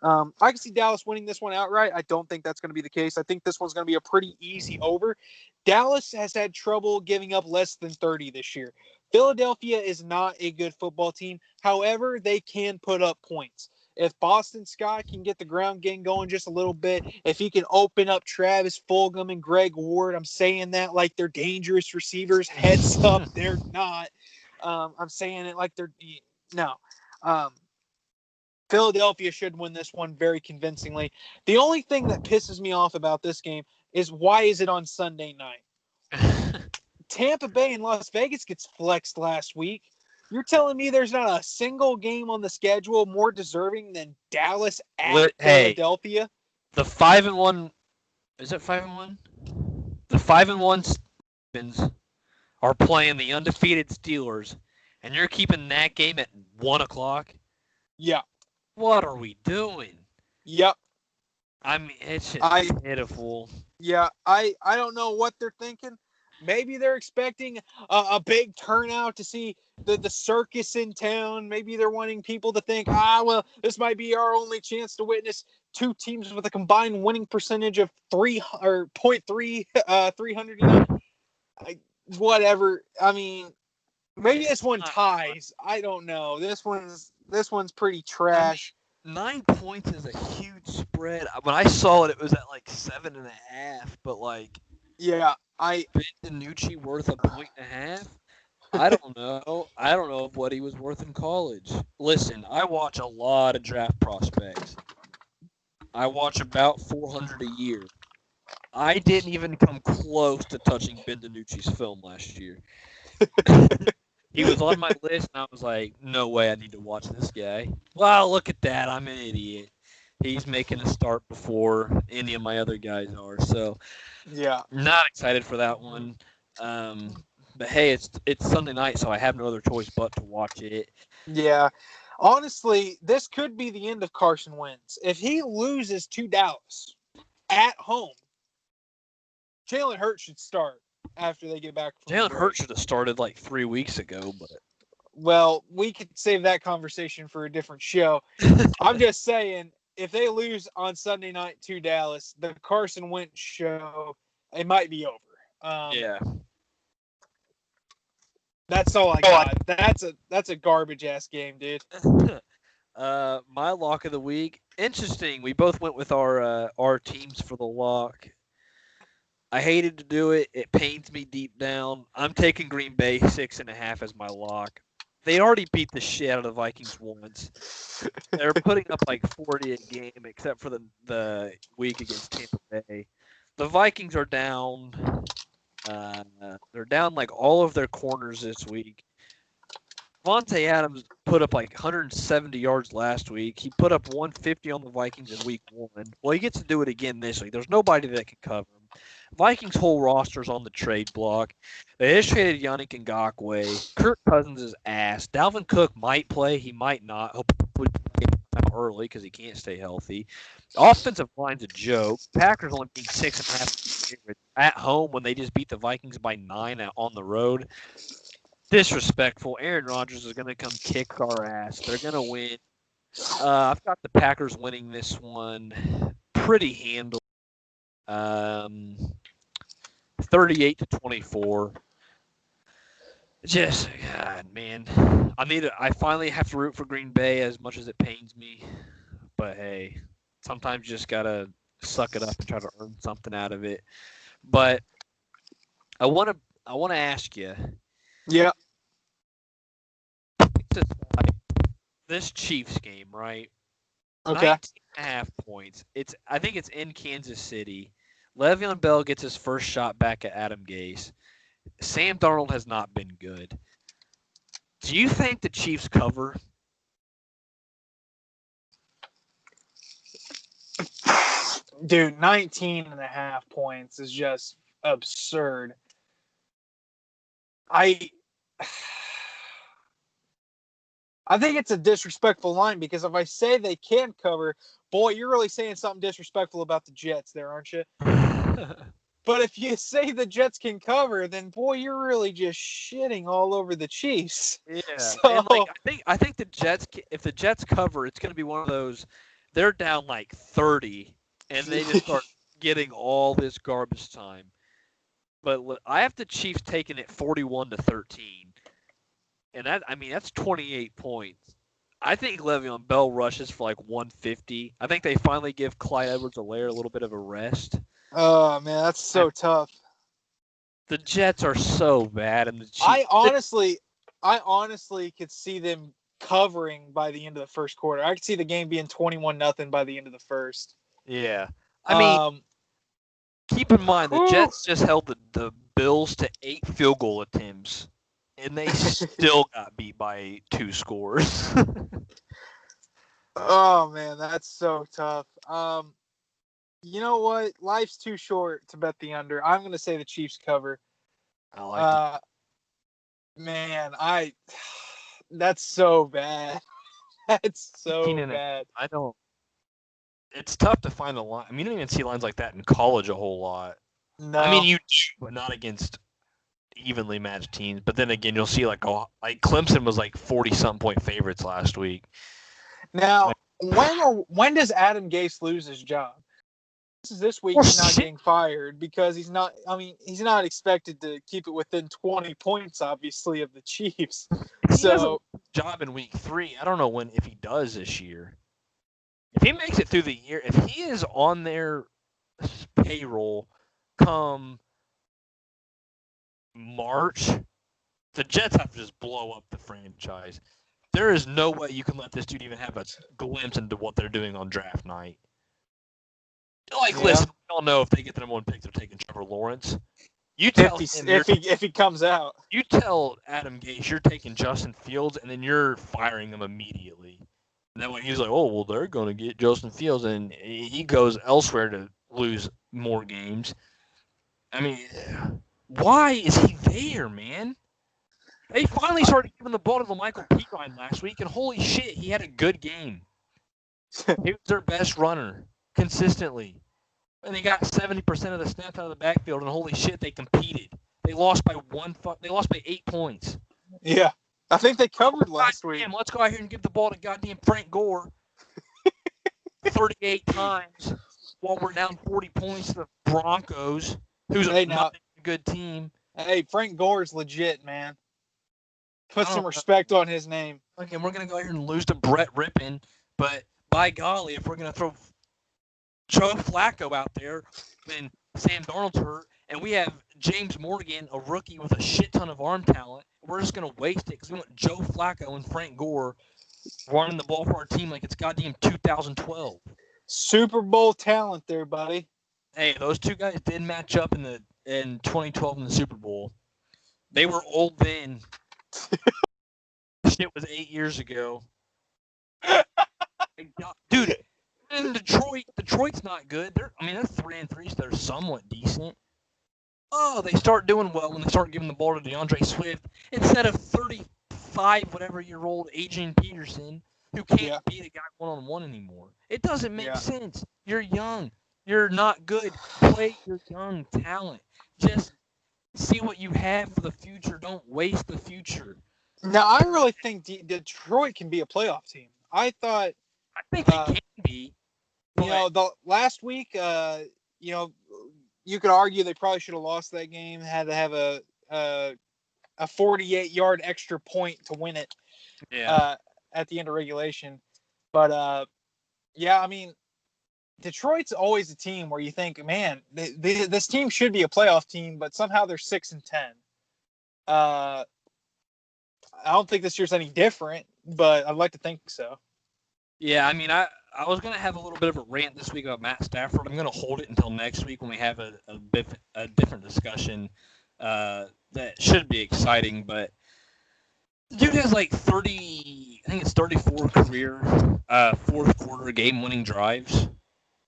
I can see Dallas winning this one outright. I don't think that's going to be the case. I think this one's going to be a pretty easy over. Dallas has had trouble giving up less than 30 this year. Philadelphia is not a good football team. However, they can put up points. If Boston Scott can get the ground game going just a little bit, if he can open up Travis Fulgham and Greg Ward, I'm saying that like they're dangerous receivers. Heads up, they're not. I'm saying it like they're no. Philadelphia should win this one very convincingly. The only thing that pisses me off about this game is why is it on Sunday night? Tampa Bay and Las Vegas gets flexed last week. You're telling me there's not a single game on the schedule more deserving than Dallas at Philadelphia? The 5-1 is it 5-1? The 5-1 Ravens are playing the undefeated Steelers, and you're keeping that game at 1:00. Yeah. What are we doing? Yep. I mean, it's just pitiful. Yeah, I don't know what they're thinking. Maybe they're expecting a big turnout to see the circus in town. Maybe they're wanting people to think, well, this might be our only chance to witness two teams with a combined winning percentage of 300. Whatever. I mean, maybe this one ties. I don't know. This one's pretty trash. 9 points is a huge spread. When I saw it, it was at like 7.5. But like, yeah, Ben DiNucci worth 1.5. I don't know. I don't know what he was worth in college. Listen, I watch a lot of draft prospects. I watch about 400 a year. I didn't even come close to touching Ben DiNucci's film last year. He was on my list, and I was like, no way I need to watch this guy. Well, look at that. I'm an idiot. He's making a start before any of my other guys are. So, yeah, not excited for that one. But, hey, it's Sunday night, so I have no other choice but to watch it. Yeah. Honestly, this could be the end of Carson Wentz. If he loses to Dallas at home, Jalen Hurts should start after they get back from Jalen Hurts should have started like 3 weeks ago, but well, we could save that conversation for a different show. I'm just saying, if they lose on Sunday night to Dallas, the Carson Wentz show, it might be over. Yeah. That's all I got. That's a garbage ass game, dude. My lock of the week. Interesting. We both went with our teams for the lock. I hated to do it. It pains me deep down. I'm taking Green Bay 6.5 as my lock. They already beat the shit out of the Vikings once. They're putting up like 40 a game, except for the week against Tampa Bay. The Vikings are down. They're down like all of their corners this week. Vontae Adams put up like 170 yards last week. He put up 150 on the Vikings in week 1. Well, he gets to do it again this week. There's nobody that can cover him. Vikings' whole roster's on the trade block. They just traded Yannick Ngakoue. Kirk Cousins is ass. Dalvin Cook might play. He might not. He'll probably get out early because he can't stay healthy. Offensive line's a joke. Packers only being 6.5 at home when they just beat the Vikings by 9 on the road. Disrespectful. Aaron Rodgers is going to come kick our ass. They're going to win. I've got the Packers winning this one pretty handily. 38-24. Just, God, man. I finally have to root for Green Bay as much as it pains me. But hey, sometimes you just gotta suck it up and try to earn something out of it. But I wanna ask you. Yeah. This Chiefs game, right? Okay. 19.5 points. I think it's in Kansas City. Le'Veon Bell gets his first shot back at Adam Gase. Sam Darnold has not been good. Do you think the Chiefs cover? Dude, 19.5 points is just absurd. I I think it's a disrespectful line because if I say they can cover, boy, you're really saying something disrespectful about the Jets there, aren't you? But if you say the Jets can cover, then boy, you're really just shitting all over the Chiefs. Yeah, So and like I think the Jets, if the Jets cover, it's going to be one of those. They're down like 30, and they just start getting all this garbage time. But I have the Chiefs taking it 41-13, and that's 28 points. I think Le'Veon Bell rushes for like 150. I think they finally give Clyde Edwards-Helaire a little bit of a rest. oh man, that's so tough. The Jets are so bad, and the Chiefs. I honestly could see them covering by the end of the first quarter. I could see the game being 21-0 by the end of the first. Yeah, I mean, keep in mind the Jets just held the Bills to 8 field goal attempts, and they still got beat by 2 scores. Oh man, that's so tough. You know what? Life's too short to bet the under. I'm going to say the Chiefs cover. I like it. Man, that's so bad. That's so bad. I don't. It's tough to find a line. I mean, you don't even see lines like that in college a whole lot. No. I mean, you do, but not against evenly matched teams. But then again, you'll see like Clemson was like 40-something point favorites last week. Now, when does Adam Gase lose his job? This week he's not getting fired because he's not expected to keep it within 20 points, obviously, of the Chiefs. He has a job in week 3. I don't know if he does this year. If he makes it through the year, if he is on their payroll come March, the Jets have to just blow up the franchise. There is no way you can let this dude even have a glimpse into what they're doing on draft night. Listen, we all know if they get the number 1 pick, they're taking Trevor Lawrence. You tell him if he comes out. You tell Adam Gase you're taking Justin Fields, and then you're firing him immediately. And then when he's like, oh, well, they're going to get Justin Fields, and he goes elsewhere to lose more games. I mean, why is he there, man? They finally started giving the ball to LaMichael Pirine last week, and holy shit, he had a good game. He was their best runner consistently. And they got 70% of the snaps out of the backfield, and holy shit, they competed. They lost by 8 points. Yeah. I think they covered last week. Let's go out here and give the ball to goddamn Frank Gore 38 times while we're down 40 points to the Broncos, who's not a good team. Hey, Frank Gore's legit, man. Put some respect on his name. Okay, we're going to go out here and lose to Brett Rippon, but by golly, if we're going to throw Joe Flacco out there, then Sam Darnold's hurt, and we have James Morgan, a rookie with a shit ton of arm talent. We're just going to waste it because we want Joe Flacco and Frank Gore running the ball for our team like it's goddamn 2012. Super Bowl talent there, buddy. Hey, those two guys did match up in 2012 in the Super Bowl. They were old then. Shit was 8 years ago. Dude, in Detroit's not good. They're 3-3, so they're somewhat decent. Oh, they start doing well when they start giving the ball to DeAndre Swift instead of 35-whatever-year-old Adrian Peterson who can't beat a guy one-on-one anymore. It doesn't make sense. You're young. You're not good. Play your young talent. Just see what you have for the future. Don't waste the future. Now, I really think Detroit can be a playoff team. I think they can be. The last week, you could argue they probably should have lost that game. Had to have a 48-yard extra point to win it. Yeah. At the end of regulation, but Detroit's always a team where you think, man, this team should be a playoff team, but somehow they're 6-10. I don't think this year's any different, but I'd like to think so. Yeah, I was going to have a little bit of a rant this week about Matt Stafford. I'm going to hold it until next week when we have a different discussion that should be exciting. But the dude has like 34 career fourth quarter game-winning drives.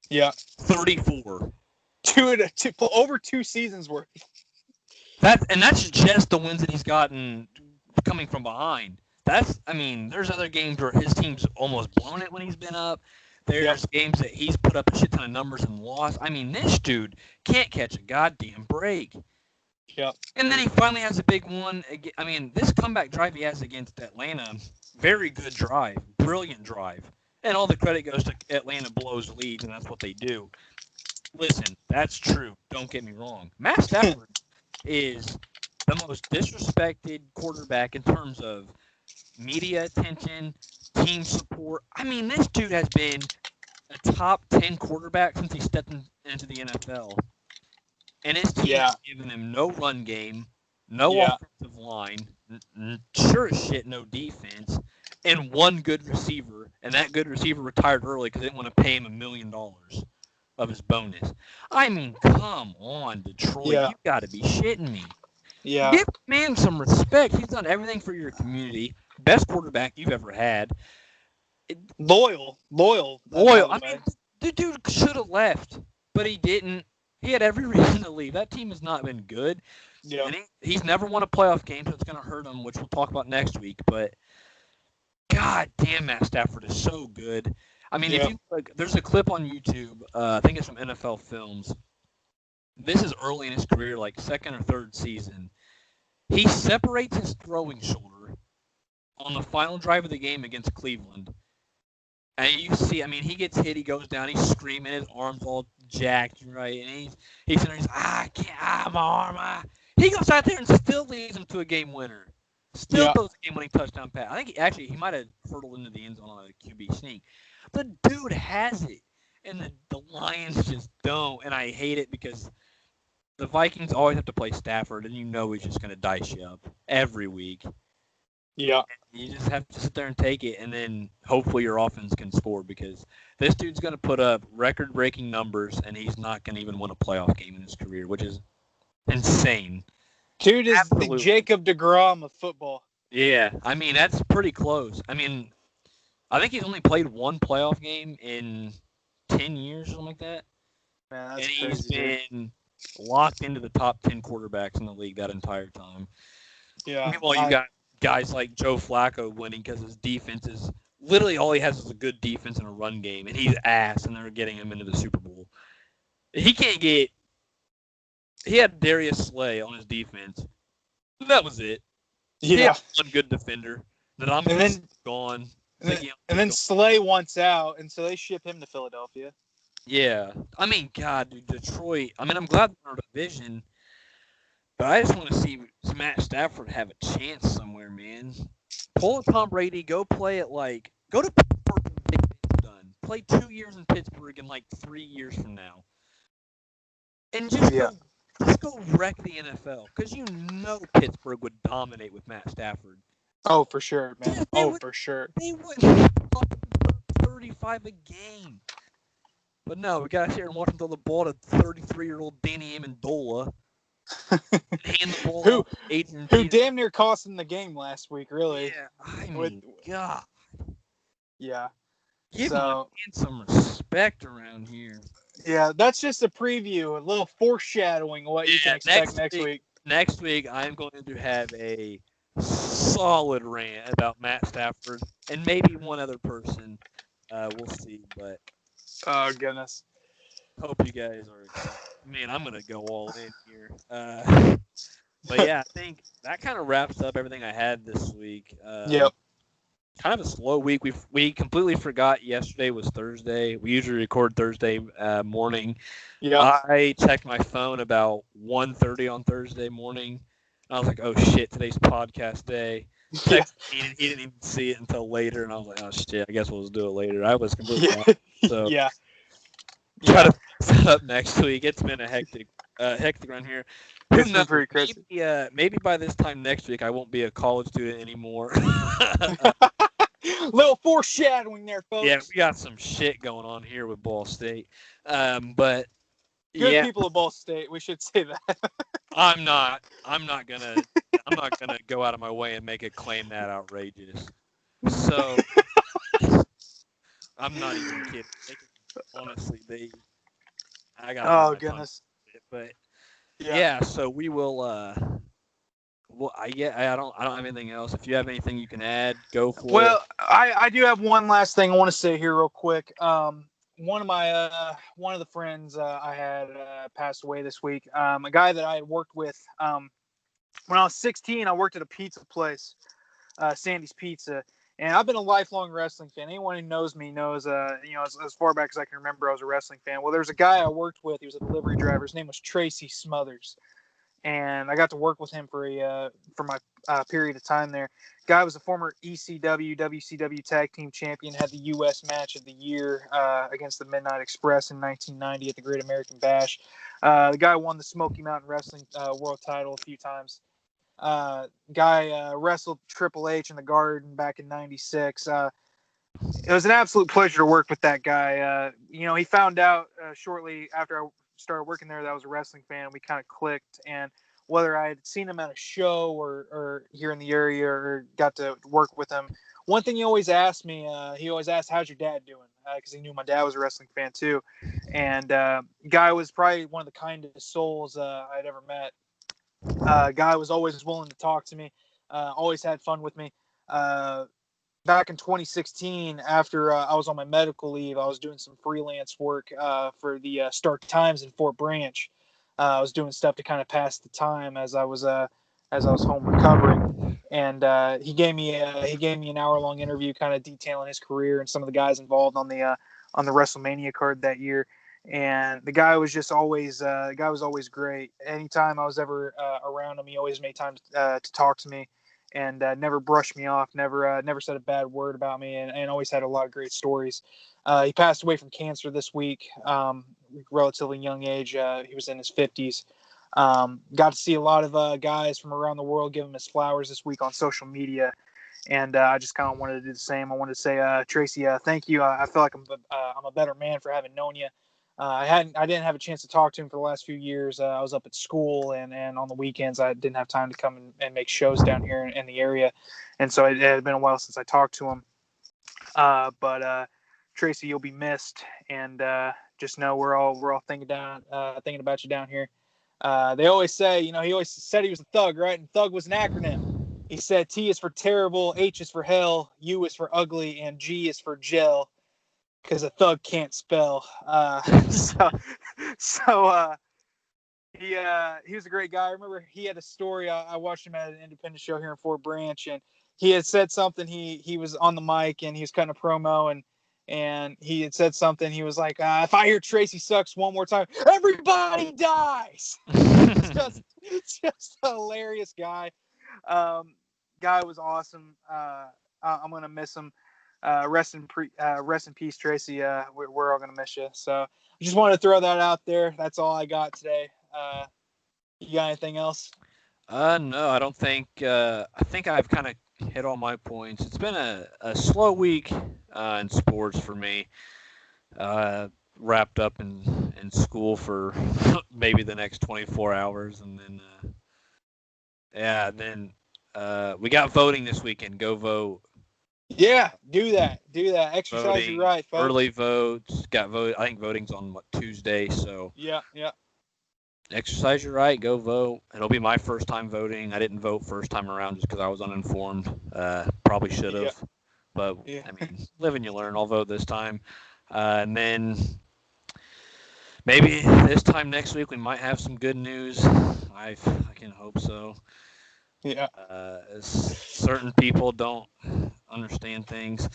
Yeah. 34. Over 2 seasons worth. That's just the wins that he's gotten coming from behind. there's other games where his team's almost blown it when he's been up. There's games that he's put up a shit ton of numbers and lost. I mean, this dude can't catch a goddamn break. Yep. And then he finally has a big one. I mean, this comeback drive he has against Atlanta, very good drive, brilliant drive. And all the credit goes to Atlanta blows leads, and that's what they do. Listen, that's true. Don't get me wrong. Matt Stafford is the most disrespected quarterback in terms of media attention, team support. I mean, this dude has been a top 10 quarterback since he stepped into the NFL. And his team has given him no run game, no offensive line, sure as shit no defense, and one good receiver. And that good receiver retired early because they didn't want to pay him $1 million of his bonus. I mean, come on, Detroit. You got to be shitting me. Yeah. Give the man some respect. He's done everything for your community. Best quarterback you've ever had. Loyal. I mean, the dude should have left, but he didn't. He had every reason to leave. That team has not been good. Yeah. And he's never won a playoff game, so it's going to hurt him, which we'll talk about next week. But, God damn, Matt Stafford is so good. I mean, if you look, there's a clip on YouTube. I think it's from NFL Films. This is early in his career, like second or third season. He separates his throwing shoulder on the final drive of the game against Cleveland. And you see, I mean, he gets hit, he goes down, he's screaming, his arm's all jacked, right? And he's I can't, my arm, He goes out there and still leads him to a game winner. Still throws a game-winning touchdown pass. I think he might have hurtled into the end zone on a QB sneak. The dude has it, and the Lions just don't. And I hate it because the Vikings always have to play Stafford, and you know he's just going to dice you up every week. Yeah. You just have to sit there and take it, and then hopefully your offense can score because this dude's going to put up record-breaking numbers, and he's not going to even win a playoff game in his career, which is insane. Dude is the Jacob DeGrom of football. Yeah, I mean, that's pretty close. I mean, I think he's only played one playoff game in 10 years, something like that. Man, that's and he's crazy, been locked into the top 10 quarterbacks in the league that entire time. Yeah. Meanwhile, you got guys like Joe Flacco winning because his defense is literally all he has is a good defense and a run game, and he's ass, and they're getting him into the Super Bowl. He can't get. He had Darius Slay on his defense. That was it. Yeah. He had one good defender. Then gone. And then Slay wants out, and so they ship him to Philadelphia. Yeah. I mean, God, dude, Detroit. I mean, I'm glad they're in our division. But I just want to see Matt Stafford have a chance somewhere, man. Pull a Tom Brady, go play it go to Pittsburgh when Big Ben's done. Play 2 years in Pittsburgh in 3 years from now. And just go wreck the NFL. Because you know Pittsburgh would dominate with Matt Stafford. Oh, for sure, man. For sure. They would 35 a game. But no, we got to sit here and watch him throw the ball to 33-year-old Danny Amendola. Hand the ball who damn near cost him the game last week, really. Yeah, I mean, God. Yeah. Give him some respect around here. Yeah, that's just a preview, a little foreshadowing of what you can expect next week. Next week, I'm going to have a solid rant about Matt Stafford and maybe one other person. We'll see, but... Oh, goodness. Hope you guys are excited. Man, I'm going to go all in here. But yeah, I think that kind of wraps up everything I had this week. Yep. Kind of a slow week. We completely forgot yesterday was Thursday. We usually record Thursday morning. Yeah. I checked my phone about 1:30 on Thursday morning. I was like, oh shit, today's podcast day. Yeah. He didn't even see it until later, and I was like, oh shit, I guess we'll just do it later. I was completely off. So yeah. Try to set up next week. It's been a hectic run here. It's been pretty crazy. Maybe by this time next week I won't be a college student anymore. Little foreshadowing there, folks. Yeah, we got some shit going on here with Ball State. But good people at Ball State. We should say that. I'm not gonna go out of my way and make a claim that outrageous. So I'm not even kidding. Honestly, I got. Oh goodness. But yeah, so we will Well, I don't have anything else. If you have anything you can add, go for it. Well, I do have one last thing I want to say here real quick. One of the friends I had passed away this week. A guy that I had worked with when I was 16. I worked at a pizza place, Sandy's Pizza, and I've been a lifelong wrestling fan. Anyone who knows me knows, as far back as I can remember, I was a wrestling fan. Well, there's a guy I worked with. He was a delivery driver. His name was Tracy Smothers, and I got to work with him for my period of time there. Guy was a former ECW, WCW Tag Team Champion, had the U.S. Match of the Year against the Midnight Express in 1990 at the Great American Bash. The guy won the Smoky Mountain Wrestling World Title a few times. Guy wrestled Triple H in the Garden back in '96. It was an absolute pleasure to work with that guy. He found out shortly after I started working there that I was a wrestling fan. We kind of clicked, and whether I had seen him at a show or here in the area or got to work with him, one thing he always asked me, how's your dad doing? Because he knew my dad was a wrestling fan too. And guy was probably one of the kindest souls I'd ever met. Guy was always willing to talk to me, always had fun with me. Back in 2016, after I was on my medical leave, I was doing some freelance work for the Star Times in Fort Branch. I was doing stuff to kind of pass the time as I was home recovering, and he gave me an hour-long interview, kind of detailing his career and some of the guys involved on the WrestleMania card that year. And the guy was just always great. Anytime I was ever around him, he always made time to talk to me, and never brushed me off, never said a bad word about me, and always had a lot of great stories. He passed away from cancer this week, relatively young age. He was in his 50s. Got to see a lot of guys from around the world give him his flowers this week on social media, and I just kind of wanted to do the same. I wanted to say, Tracy, thank you. I feel like I'm a better man for having known you. I didn't have a chance to talk to him for the last few years. I was up at school, and on the weekends I didn't have time to come and make shows down here in the area, and so it had been a while since I talked to him. But Tracy, you'll be missed, and just know we're all thinking about you down here. They always say, he always said he was a thug, right? And thug was an acronym. He said T is for terrible, H is for hell, U is for ugly, and G is for gel. Because a thug can't spell. He was a great guy. I remember he had a story. I watched him at an independent show here in Fort Branch, and he had said something. He was on the mic and he was cutting a promo, and he had said something. He was like, "If I hear Tracy sucks one more time, everybody dies." It's just a hilarious guy. Guy was awesome. I'm gonna miss him. Rest in peace, Tracy. We're all gonna miss you. So I just wanted to throw that out there. That's all I got today. You got anything else? No, I don't think. I think I've kind of hit all my points. It's been a slow week in sports for me. Wrapped up in school for maybe the next 24 hours, and then we got voting this weekend. Go vote. Yeah, do that. Exercise your right, folks. Early votes. Got vote. I think voting's on Tuesday, so yeah. Exercise your right. Go vote. It'll be my first time voting. I didn't vote first time around just because I was uninformed. Probably should have, but I mean, live and you learn. I'll vote this time, and then maybe this time next week we might have some good news. I can hope so. Yeah. Certain people don't understand things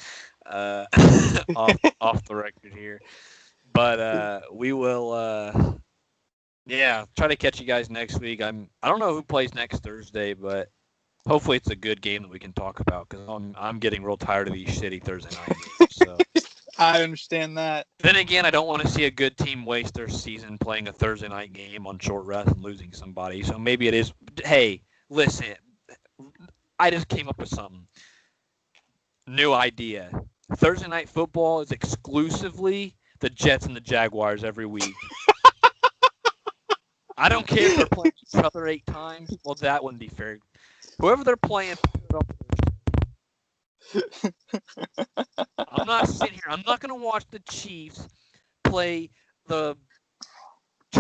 off the record here, but we will try to catch you guys next week. I don't know who plays next Thursday, but hopefully it's a good game that we can talk about, because I'm getting real tired of these shitty Thursday night games. So I understand that. Then again, I don't want to see a good team waste their season playing a Thursday night game on short rest and losing somebody. So maybe it is. Hey, listen, I just came up with something. New idea. Thursday night football is exclusively the Jets and the Jaguars every week. I don't care if they're playing each other 8 times. Well, that wouldn't be fair. Whoever they're playing, I'm not sitting here. I'm not going to watch the Chiefs play the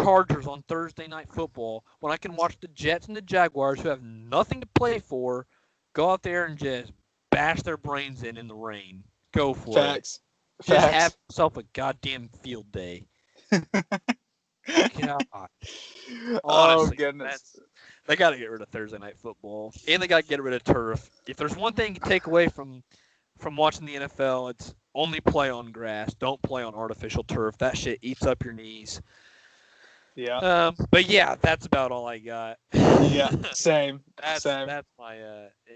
Chargers on Thursday Night Football when I can watch the Jets and the Jaguars, who have nothing to play for, go out there and just bash their brains in the rain. Go for Facts. it. Just Facts. have yourself a goddamn field day. God. Oh Honestly, goodness. they got to get rid of Thursday Night Football, and they got to get rid of turf. If there's one thing you take away from watching the NFL, it's only play on grass. Don't play on artificial turf. That shit eats up your knees. Yeah. But yeah, that's about all I got. Yeah. Same. That's Same. my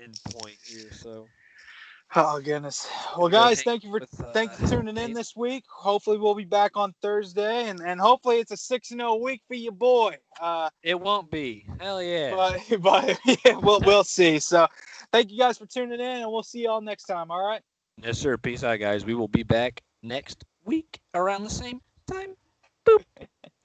end point here. So. Oh goodness. Well, guys, thanks for tuning in this week. Hopefully, we'll be back on Thursday, and hopefully, it's a 6-0 week for your boy. It won't be. Hell yeah. But yeah, we'll see. So, thank you guys for tuning in, and we'll see y'all next time. All right. Yes, sir. Peace out, guys. We will be back next week around the same time.